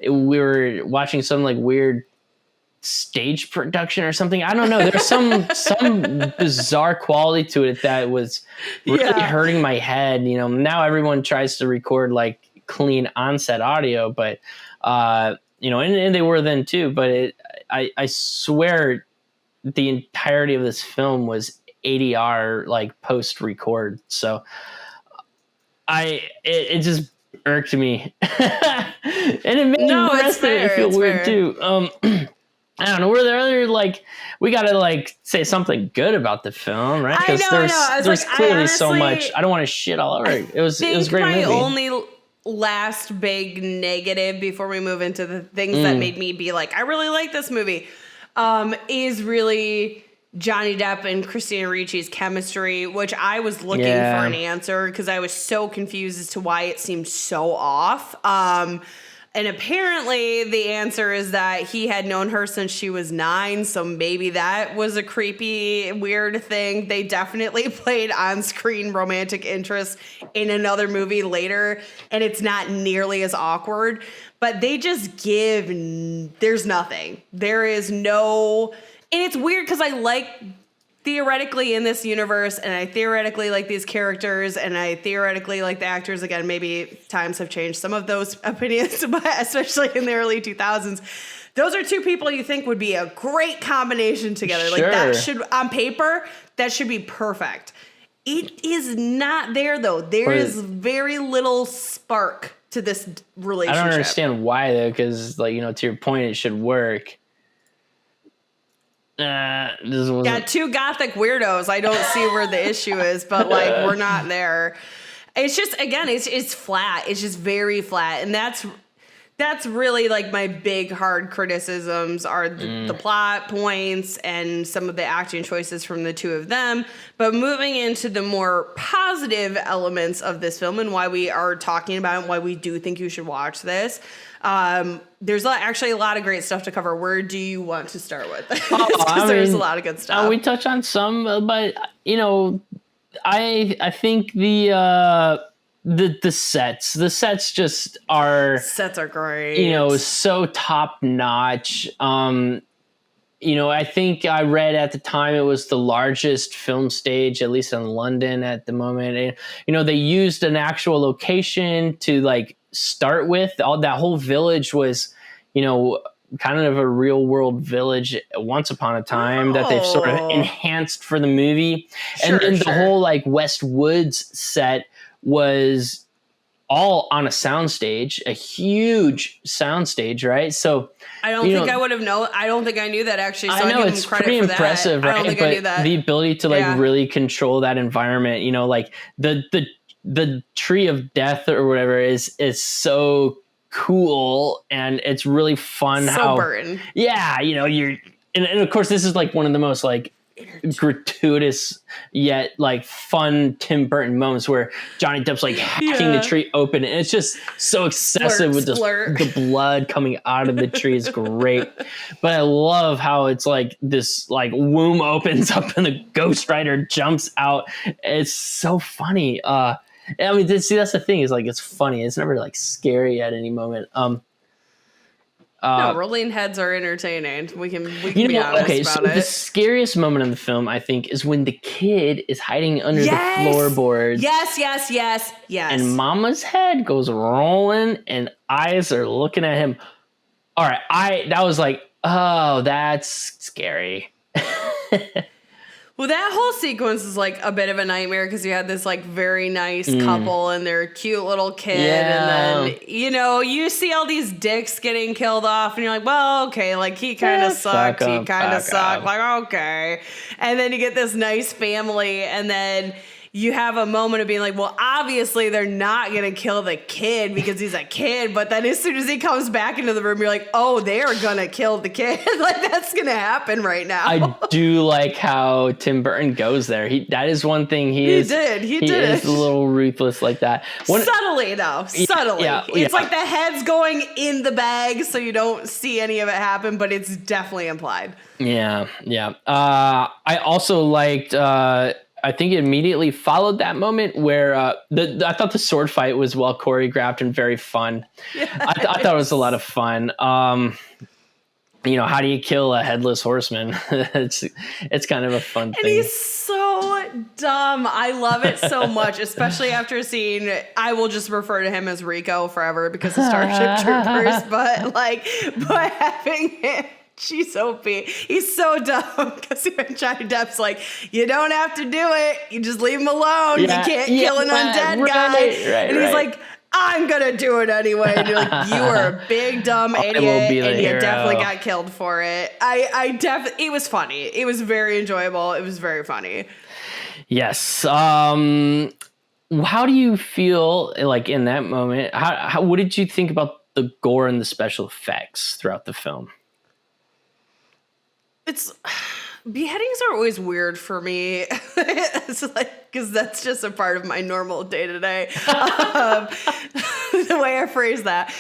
we were watching some like weird stage production or something. I don't know. There's some bizarre quality to it that was really hurting my head. Now everyone tries to record like clean onset audio, but and they were then too, but I swear the entirety of this film was ADR like post record. So it just irked me. And it made the rest of it feel weird too. I don't know. Were there other like we gotta like say something good about the film, right? Because there's clearly so much. I don't want to shit all over it. It was a great movie. My only last big negative before we move into the things that made me be like, I really like this movie, is really Johnny Depp and Christina Ricci's chemistry, which I was looking for an answer because I was so confused as to why it seemed so off. And apparently the answer is that he had known her since she was 9, so maybe that was a creepy, weird thing. They definitely played on-screen romantic interest in another movie later, and it's not nearly as awkward. But they just there's nothing. There is no... And it's weird because I like theoretically in this universe, and I theoretically like these characters, and I theoretically like the actors. Again, maybe times have changed some of those opinions, but especially in the early 2000s. Those are two people you think would be a great combination together. Sure. Like that should, on paper, that should be perfect. It is not there, though. There is very little spark to this relationship. I don't understand why, though, because, like, you know, to your point, it should work. Got two gothic weirdos. I don't see where the issue is, but like we're not there. It's just, again, it's flat. It's just very flat, and that's really like my big hard criticisms are the plot points and some of the acting choices from the two of them. But moving into the more positive elements of this film and why we are talking about it and why we do think you should watch this. There's actually a lot of great stuff to cover. Where do you want to start with? Because there's a lot of good stuff. We touch on some, but you know, I think the sets just are... Sets are great. You know, so top notch. You know, I think I read at the time it was the largest film stage, at least in London at the moment. And, you know, they used an actual location to like start with. That whole village was, you know, kind of a real world village once upon a time that they've sort of enhanced for the movie. Sure, and then the whole like West Woods set was all on a soundstage, a huge soundstage, right? So I don't think I would have known. I don't think I knew that actually. So I know it's pretty impressive, right? I don't think I knew that. The ability to like really control that environment, you know, like the tree of death or whatever is so cool, and it's really fun. So Burton. Yeah, you know, and of course this is like one of the most like gratuitous yet like fun Tim Burton moments where Johnny Depp's like hacking the tree open, and it's just so excessive with the blood coming out of the tree is great. But I love how it's like this like womb opens up and the Ghost Rider jumps out. It's so funny. I mean, see, that's the thing, is like it's funny. It's never like scary at any moment. No, rolling heads are entertaining. We can be honest about it. The scariest moment in the film, I think, is when the kid is hiding under the floorboards. Yes. And Mama's head goes rolling, and eyes are looking at him. All right, that was like, oh, that's scary. Well, that whole sequence is like a bit of a nightmare because you had this like very nice couple and their cute little kid. Yeah. And then, you know, you see all these dicks getting killed off and you're like, well, okay, like he kind of sucked. He kind of sucked. Like, okay. And then you get this nice family, and then you have a moment of being like, well, obviously they're not going to kill the kid because he's a kid. But then as soon as he comes back into the room, you're like, oh, they're going to kill the kid. Like, that's going to happen right now. I do like how Tim Burton goes there. That is one thing he is. He is a little ruthless like that. Subtly, though. Subtly. It's like the head's going in the bag, so you don't see any of it happen, but it's definitely implied. Yeah. I also liked... I think it immediately followed that moment where I thought the sword fight was well choreographed and very fun. Yeah, I thought it was a lot of fun. You know, how do you kill a headless horseman? it's kind of a fun thing. And he's so dumb. I love it so much, especially after seeing, I will just refer to him as Rico forever because of Starship Troopers, but having him, he's so dumb because Johnny Depp's like, you don't have to do it. You just leave him alone. You can't kill an undead guy. And he's like, I'm going to do it anyway. And you're like, you are a big, dumb idiot. And you definitely got killed for it. It was funny. It was very enjoyable. It was very funny. Yes. How do you feel like in that moment? What did you think about the gore and the special effects throughout the film? It's beheadings are always weird for me. It's like, because that's just a part of my normal day to day. The way I phrase that,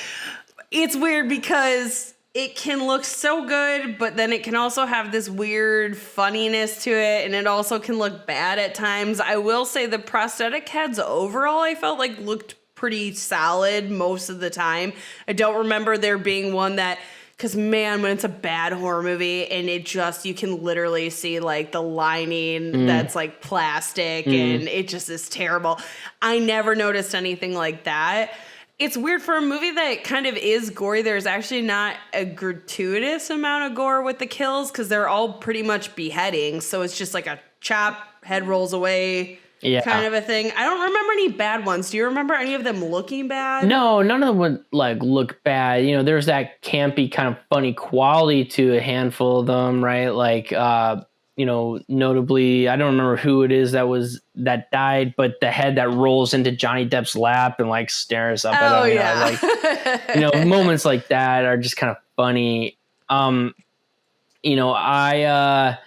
it's weird because it can look so good, but then it can also have this weird funniness to it, and it also can look bad at times. I will say the prosthetic heads overall, I felt like looked pretty solid most of the time. I don't remember there being one that, because man, when it's a bad horror movie and it just, you can literally see like the lining that's like plastic and it just is terrible. I never noticed anything like that. It's weird for a movie that kind of is gory. There's actually not a gratuitous amount of gore with the kills because they're all pretty much beheadings. So it's just like a chop, head rolls away kind of a thing. I don't remember any bad ones. Do you remember any of them looking bad? No, none of them would like look bad. You know, there's that campy kind of funny quality to a handful of them, right? Like, you know, notably, I don't remember who it is that died, but the head that rolls into Johnny Depp's lap and like stares up at him. Yeah. Like, you know, moments like that are just kind of funny. You know, I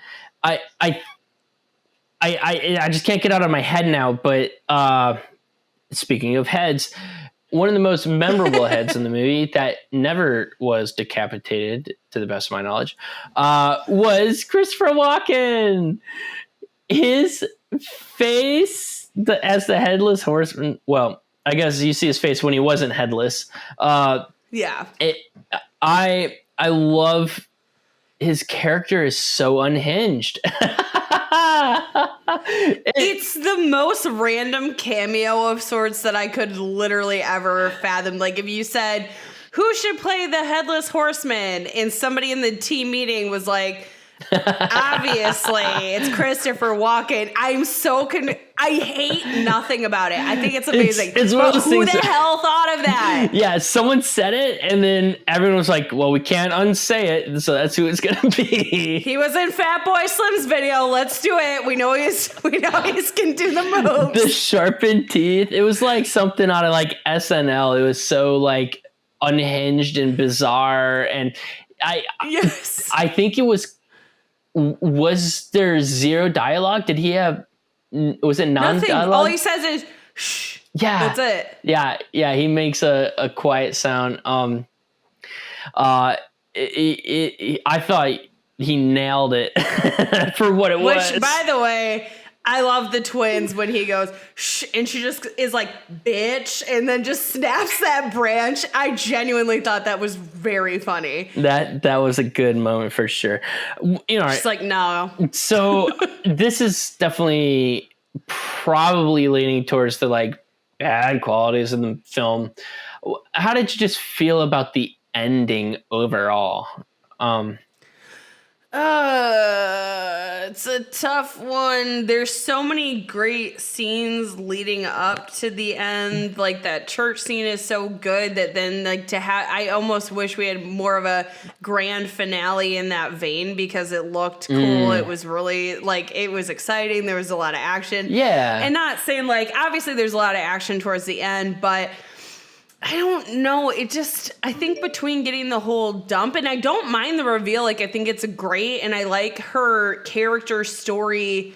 just can't get out of my head now. But speaking of heads, one of the most memorable heads in the movie that never was decapitated, to the best of my knowledge, was Christopher Walken. His face as the headless horseman. Well, I guess you see his face when he wasn't headless. Yeah. I love his character is so unhinged. It's the most random cameo of sorts that I could literally ever fathom. Like if you said, who should play the headless horseman? And somebody in the team meeting was like, obviously it's Christopher Walken. I'm so I hate nothing about it. I think it's amazing. It's one of those who things the hell thought of that? Yeah, someone said it, and then everyone was like, well, we can't unsay it, so that's who it's gonna be. He was in Fat Boy Slim's video. Let's do it. We know he's can do the moves. The sharpened teeth. It was like something out of like SNL. It was so like unhinged and bizarre, and I think it was there zero dialogue? Did he have, was it non-dialogue? Nothing. All he says is, shh. Yeah. That's it. Yeah. He makes a quiet sound. I thought he nailed it for what it was. Which, by the way, I love the twins when he goes, shh, and she just is like, bitch, and then just snaps that branch. I genuinely thought that was very funny. That was a good moment for sure. You know, she's like, no. So this is definitely probably leaning towards the like bad qualities of the film. How did you just feel about the ending overall? It's a tough one. There's so many great scenes leading up to the end. Like that church scene is so good that then like to have, I almost wish we had more of a grand finale in that vein because it looked cool. It was really like, it was exciting. There was a lot of action. Yeah. And not saying like, obviously there's a lot of action towards the end, but I don't know. It just, I think between getting the whole dump, and I don't mind the reveal, like I think it's great, and I like her character story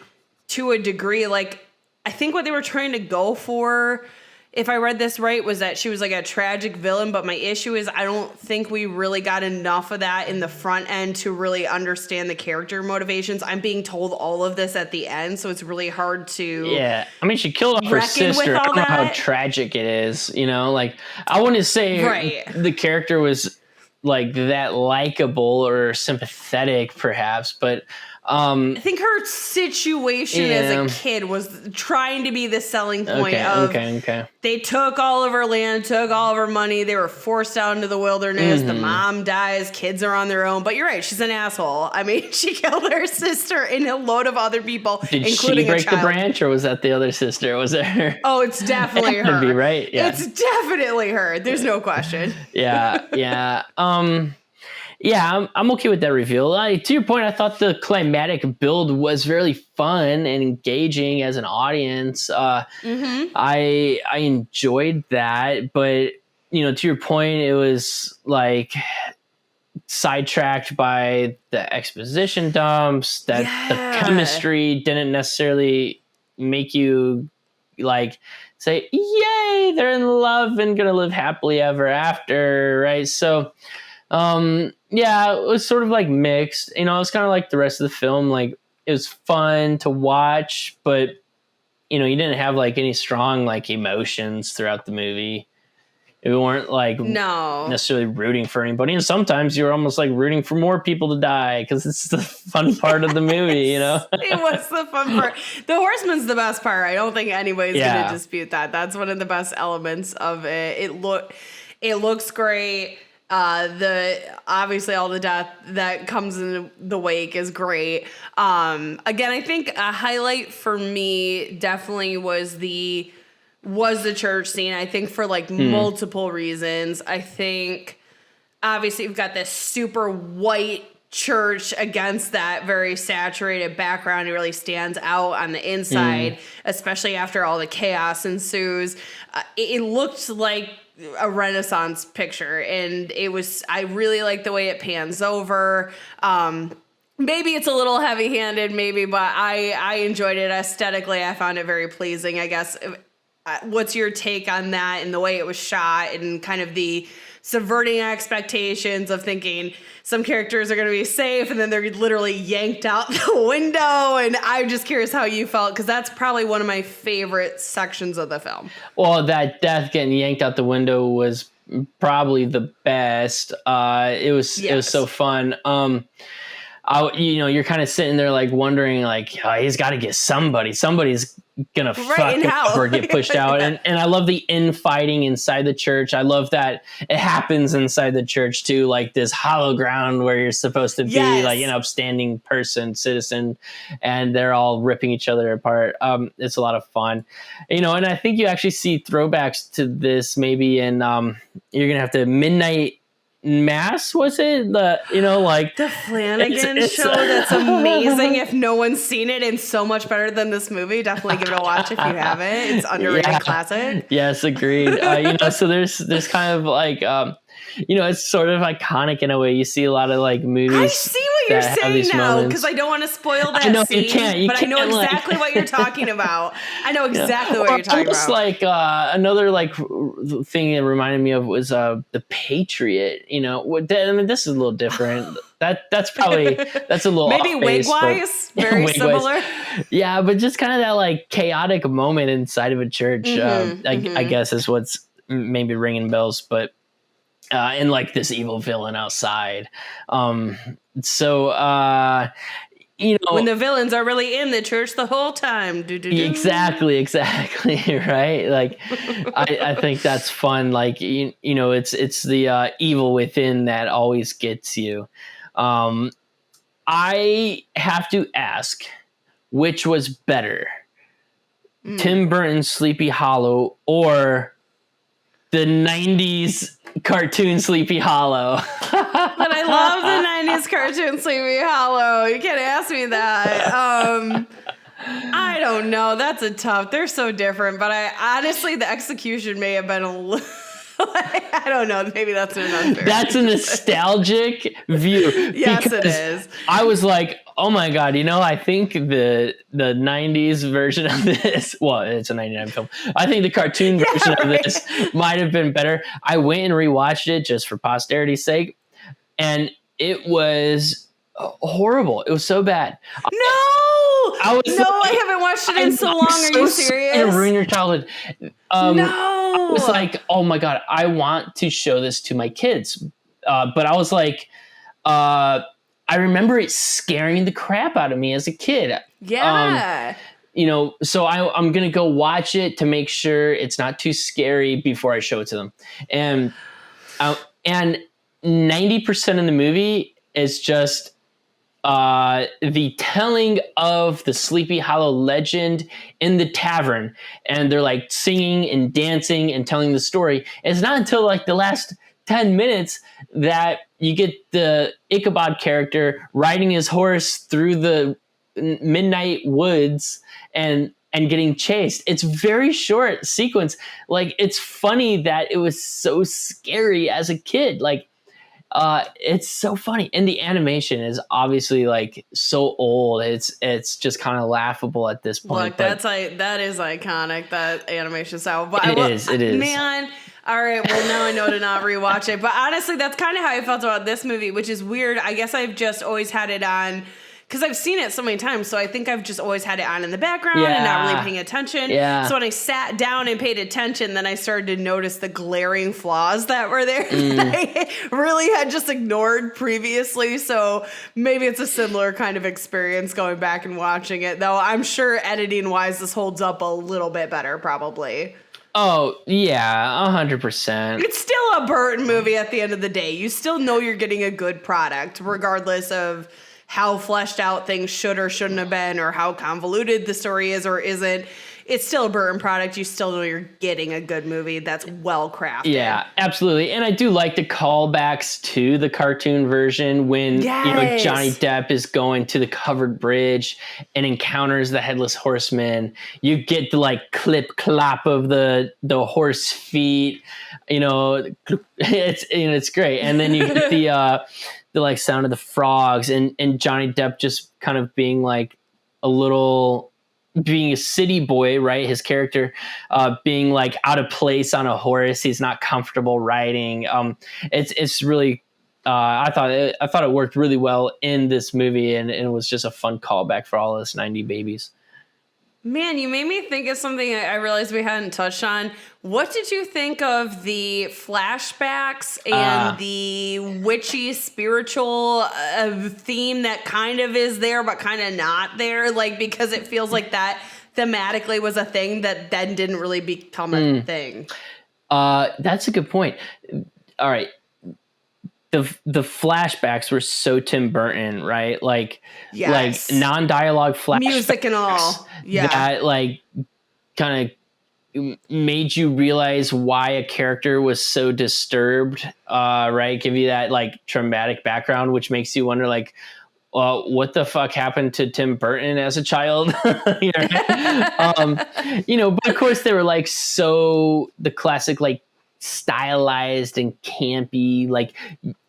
to a degree. Like, I think what they were trying to go for, if I read this right, was that she was like a tragic villain, but my issue is I don't think we really got enough of that in the front end to really understand the character motivations. I'm being told all of this at the end, so it's really hard to... Yeah, I mean, she killed off her sister. I don't know how tragic it is, you know? Like, I wouldn't say the character was like that likable or sympathetic, perhaps, but... I think her situation as a kid was trying to be the selling point Okay. They took all of her land, took all of her money. They were forced out into the wilderness. The mom dies. Kids are on their own. But you're right. She's an asshole. I mean, she killed her sister and a load of other people, Did including she break a child. the branch, or was that the other sister? Was it her? Oh, it's definitely her. Be right. Yeah. It's definitely her. There's no question. Yeah. Yeah, I'm okay with that reveal. To your point, I thought the climatic build was very fun and engaging as an audience. I enjoyed that, but you know, to your point, it was like sidetracked by the exposition dumps, that the chemistry didn't necessarily make you like say, yay, they're in love and gonna live happily ever after, right? So yeah, it was sort of like mixed. You know, it was kind of like the rest of the film. Like, it was fun to watch, but you know, you didn't have like any strong like emotions throughout the movie. We weren't like necessarily rooting for anybody, and sometimes you're almost like rooting for more people to die because it's the fun part of the movie, you know. It was the fun part. The horseman's the best part. I don't think anybody's going to dispute that. That's one of the best elements of it. It looks great. Obviously all the death that comes in the wake is great. Again, I think a highlight for me definitely was the church scene. I think for like multiple reasons. I think obviously you've got this super white church against that very saturated background. It really stands out on the inside, especially after all the chaos ensues. It looked like a Renaissance picture, and I really like the way it pans over. Maybe it's a little heavy-handed, but I enjoyed it aesthetically. I found it very pleasing, I guess. What's your take on that and the way it was shot and kind of the subverting expectations of thinking some characters are going to be safe and then they're literally yanked out the window? And I'm just curious how you felt, because that's probably one of my favorite sections of the film. Well, that death getting yanked out the window was probably the best. It was so fun. You're kind of sitting there like wondering like, oh, he's got to get somebody's gonna fuck him up or get pushed out. And I love the infighting inside the church. I love that it happens inside the church too, like this hollow ground where you're supposed to be like an upstanding citizen, and they're all ripping each other apart. It's a lot of fun, and I think you actually see throwbacks to this maybe in you're gonna have to Midnight Mass, was it? The Flanagan show that's amazing. If no one's seen it, and so much better than this movie, definitely give it a watch if you haven't. It's underrated classic. Yes, agreed. So there's kind of like it's sort of iconic in a way. You see a lot of like movies. I see what you're saying now, because I don't want to spoil that scene. But I know exactly what you're talking about. I know exactly what you're talking about. Like another like thing it reminded me of was The Patriot. This is a little different. That's a little maybe wig-wise, very similar. Yeah, but just kind of that like chaotic moment inside of a church. I guess is what's maybe ringing bells, but. And like this evil villain outside. When the villains are really in the church the whole time. Exactly. Right. Like, I think that's fun. Like, it's the evil within that always gets you. I have to ask, which was better, Tim Burton's Sleepy Hollow or the 90s cartoon Sleepy Hollow? But I love the 90s cartoon Sleepy Hollow. You can't ask me that. I don't know. That's they're so different. But honestly, the execution may have been a little... I don't know. Maybe that's an unfair. That's a nostalgic view. Yes, it is. I was like, oh my God, I think the 90s version of this, well, it's a 99 film. I think the cartoon version of this might have been better. I went and rewatched it just for posterity's sake, and it was horrible. It was so bad. I haven't watched it in so long. Are you serious? It'll ruin your childhood. No. I was like, oh my God, I want to show this to my kids. But I was like, I remember it scaring the crap out of me as a kid. Yeah. So I'm going to go watch it to make sure it's not too scary before I show it to them. And 90% of the movie is just the telling of the Sleepy Hollow legend in the tavern, and they're like singing and dancing and telling the story. It's not until like the last 10 minutes that you get the Ichabod character riding his horse through the midnight woods and getting chased. It's very short sequence. Like, it's funny that it was so scary as a kid. Like, It's so funny, and the animation is obviously like so old. It's just kind of laughable at this point. Look, that is iconic, that animation style. But it is, man. All right, well now I know to not rewatch it. But honestly, that's kind of how I felt about this movie, which is weird. I guess I've just always had it on because I've seen it so many times. So I think I've just always had it on in the background and not really paying attention. Yeah. So when I sat down and paid attention, then I started to notice the glaring flaws that were there that I really had just ignored previously. So maybe it's a similar kind of experience going back and watching it. Though I'm sure editing-wise, this holds up a little bit better probably. Oh, yeah, 100%. It's still a Burton movie at the end of the day. You still know you're getting a good product, regardless of how fleshed out things should or shouldn't have been, or how convoluted the story is or isn't. It's still a Burton product. You still know you're getting a good movie that's well crafted. Yeah, absolutely. And I do like the callbacks to the cartoon version when Johnny Depp is going to the covered bridge and encounters the headless horseman. You get the like clip clop of the horse feet. It's great. And then you get the like sound of the frogs and Johnny Depp just kind of being like being a city boy, right? His character being like out of place on a horse. He's not comfortable riding. It's really, I thought it worked really well in this movie, and it was just a fun callback for all us 90 babies. Man, you made me think of something I realized we hadn't touched on. What did you think of the flashbacks and the witchy spiritual theme that kind of is there but kind of not there? Like, because it feels like that thematically was a thing that then didn't really become a thing. That's a good point. All right. The flashbacks were so Tim Burton, right? Like non-dialogue flashbacks. Music and all. Yeah. That like kind of made you realize why a character was so disturbed, right? Give you that like traumatic background, which makes you wonder like, what the fuck happened to Tim Burton as a child? But of course they were like the classic like stylized and campy, like,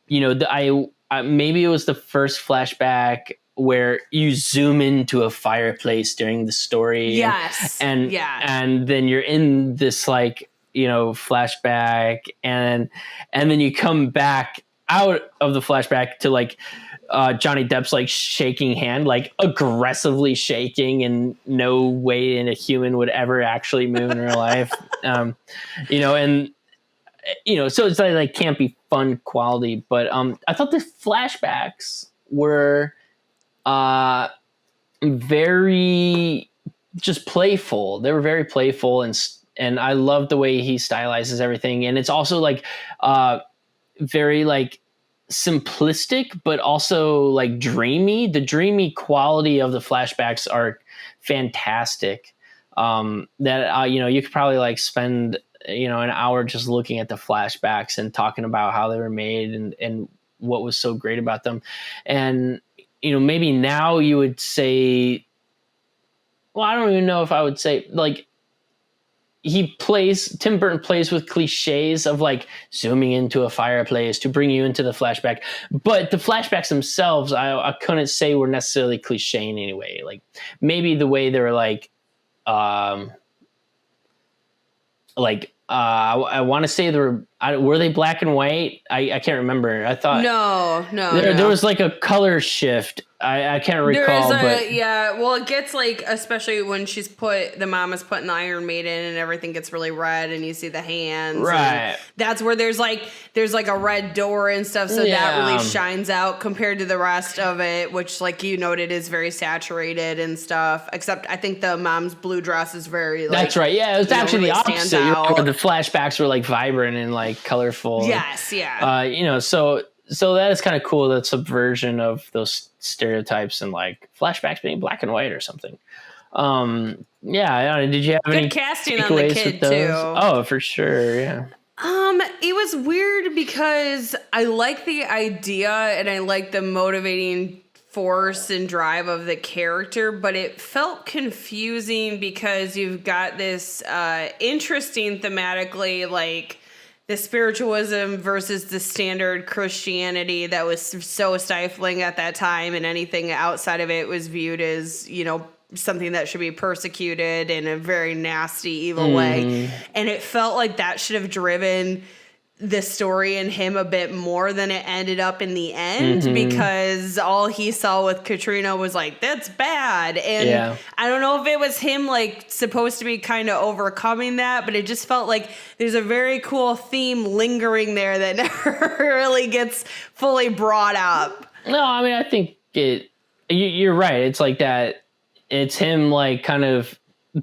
maybe it was the first flashback where you zoom into a fireplace during the story. Yes. And then you're in this like, flashback and then you come back out of the flashback to like, Johnny Depp's like shaking hand, like aggressively shaking, and no way in a human would ever actually move in real life. So it's like campy fun quality, but I thought the flashbacks were very just playful. They were very playful, and I love the way he stylizes everything, and it's also like very like simplistic, but also like dreamy. The dreamy quality of the flashbacks are fantastic. You could probably like spend an hour just looking at the flashbacks and talking about how they were made and what was so great about them. And, maybe now you would say, well, I don't even know if I would say like Tim Burton plays with cliches of like zooming into a fireplace to bring you into the flashback. But the flashbacks themselves, I couldn't say were necessarily cliche in any way. Like maybe the way they were like, I want to say were they black and white? I can't remember. I thought no. There was like a color shift. I can't recall. Well, it gets like, especially when the mom is putting the Iron Maiden and everything gets really red and you see the hands. Right. That's where there's like a red door and stuff. So that really shines out compared to the rest of it, which like you noted is very saturated and stuff. Except I think the mom's blue dress is very like, that's right. Yeah, it was actually really the opposite. The flashbacks were like vibrant and like colorful. Yes, yeah. So that is kind of cool. That subversion of those stereotypes and like flashbacks being black and white or something. Did you have good any casting on the kid too? Oh, for sure. Yeah. It was weird because I like the idea and I like the motivating force and drive of the character, but it felt confusing because you've got this interesting thematically like the spiritualism versus the standard Christianity that was so stifling at that time, and anything outside of it was viewed as, you know, something that should be persecuted in a very nasty, evil way. And it felt like that should have driven the story in him a bit more than it ended up in the end, because all he saw with Katrina was like, that's bad. And I don't know if it was him like supposed to be kind of overcoming that, but it just felt like there's a very cool theme lingering there that never really gets fully brought up. No, I mean, I think you're right. It's like that. It's him like kind of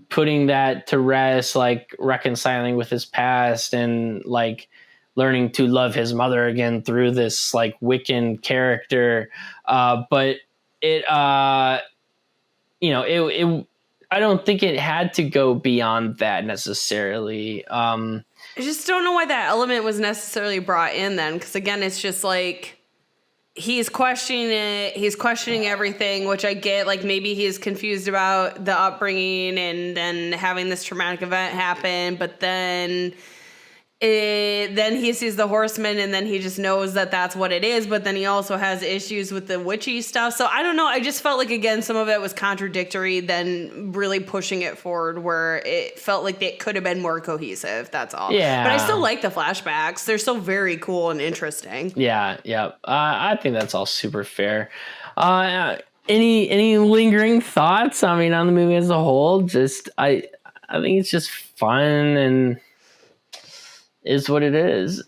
putting that to rest, like reconciling with his past and like learning to love his mother again through this like Wiccan character. But it, you know, I don't think it had to go beyond that necessarily. I just don't know why that element was necessarily brought in then. Cause again, it's just like, he's questioning it. He's questioning everything, which I get. Like maybe he's confused about the upbringing and then having this traumatic event happen, but then he sees the horseman and then he just knows that that's what it is. But then he also has issues with the witchy stuff. So I don't know. I just felt like, again, some of it was contradictory than really pushing it forward, where it felt like it could have been more cohesive. That's all. Yeah. But I still like the flashbacks. They're still very cool and interesting. Yeah. Yeah. I think that's all super fair. Any lingering thoughts? I mean, on the movie as a whole, just, I think it's just fun and is what it is.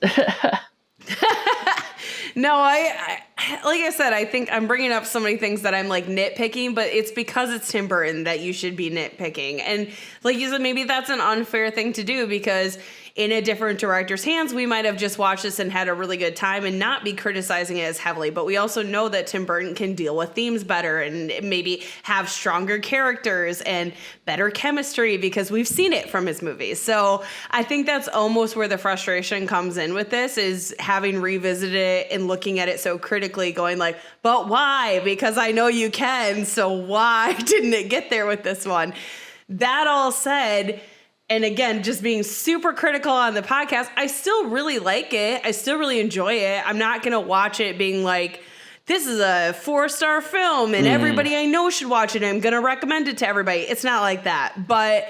No, I like I said, I think I'm bringing up so many things that I'm like nitpicking, but it's because it's Tim Burton that you should be nitpicking. And like you said, maybe that's an unfair thing to do, because in a different director's hands, we might have just watched this and had a really good time and not be criticizing it as heavily. But we also know that Tim Burton can deal with themes better and maybe have stronger characters and better chemistry, because we've seen it from his movies. So I think that's almost where the frustration comes in with this, is having revisited it and looking at it so critically, going like, but why? Because I know you can. So why didn't it get there with this one? That all said, and again, just being super critical on the podcast, I still really like it. I still really enjoy it. I'm not going to watch it being like, this is a 4-star film and everybody I know should watch it. I'm going to recommend it to everybody. It's not like that. But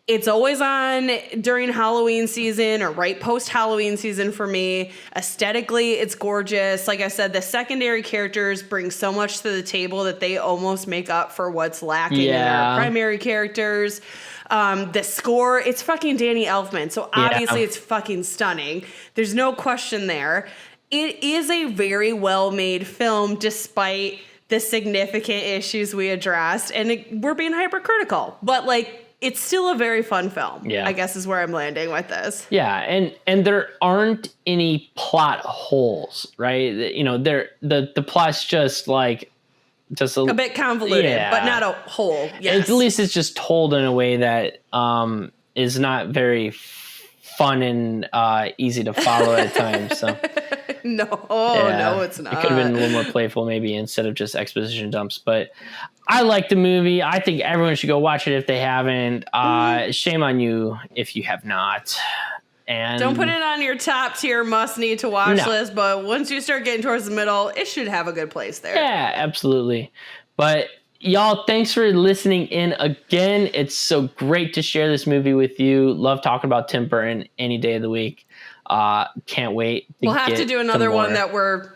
it's always on during Halloween season or right post-Halloween season for me. Aesthetically, it's gorgeous. Like I said, the secondary characters bring so much to the table that they almost make up for what's lacking in our primary characters. The score, it's fucking Danny Elfman. So obviously it's fucking stunning. There's no question there. It is a very well-made film despite the significant issues we addressed. And we're being hypercritical. But like, it's still a very fun film, I guess is where I'm landing with this. Yeah, and there aren't any plot holes, right? You know, the plot's just like... just a bit convoluted, but not a whole. Yes. At least it's just told in a way that is not very fun and easy to follow at times. So no, it's not. It could have been a little more playful, maybe, instead of just exposition dumps. But I like the movie. I think everyone should go watch it if they haven't. Shame on you if you have not. And don't put it on your top tier must need to watch list, but once you start getting towards the middle, it should have a good place there. Yeah, absolutely. But y'all, thanks for listening in again. It's so great to share this movie with you. Love talking about Tim Burton any day of the week. Can't wait. We'll have to do another one that we're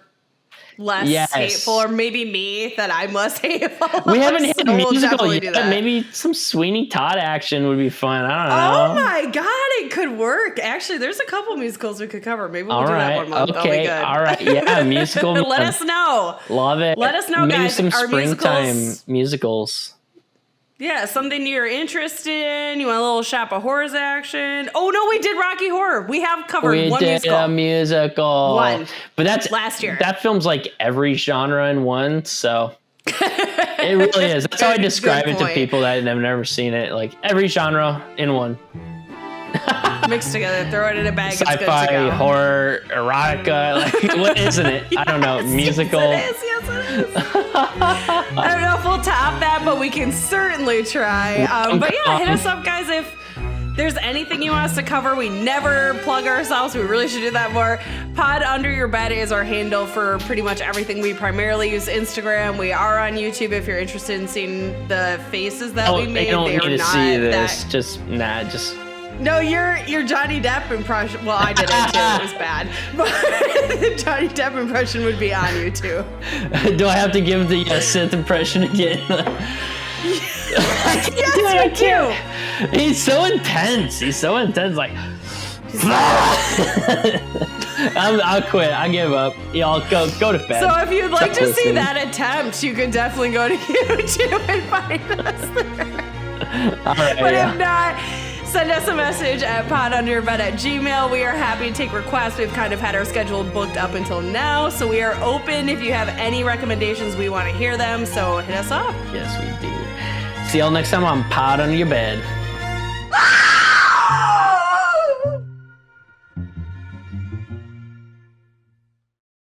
less hateful, or maybe me that I'm less hateful. We haven't hit a musical yet. Maybe some Sweeney Todd action would be fun. I don't know. Oh my God, it could work. Actually, there's a couple musicals we could cover. Maybe we'll do that one month. That'll be good. All right. Yeah, musical. Let us know. Love it. Let us know, maybe guys. Maybe some springtime musicals. Yeah, something you're interested in. You want a little Shop of Horrors action? Oh no, we did Rocky Horror. We have covered one musical. We did a musical. One. But that's last year. That film's like every genre in one, so it really is. That's how I describe it to people that have never seen it. Like every genre in one. Mixed together, throw it in a bag. Sci-fi, horror, erotica. Like, what isn't it? I don't know. Musical. Yes, it is. I don't know if we'll top that, but we can certainly try. But yeah, hit us up, guys, if there's anything you want us to cover, we never plug ourselves. We really should do that more. Pod Under Your Bed is our handle for pretty much everything. We primarily use Instagram. We are on YouTube if you're interested in seeing the faces that we made. I don't need to see this. That... Just. No, your Johnny Depp impression. Well, I did it too. It was bad. But the Johnny Depp impression would be on YouTube. Do I have to give the synth impression again? Yes, you do. He's so intense. Like, I'll quit. I give up. Y'all go to bed. So if you'd like to see that attempt, you can definitely go to YouTube and find us there. All right, but if not, send us a message at podunderyourbed@gmail.com. We are happy to take requests. We've kind of had our schedule booked up until now, so we are open. If you have any recommendations, we want to hear them, so hit us up. Yes, we do. See y'all next time on Pod Under Your Bed.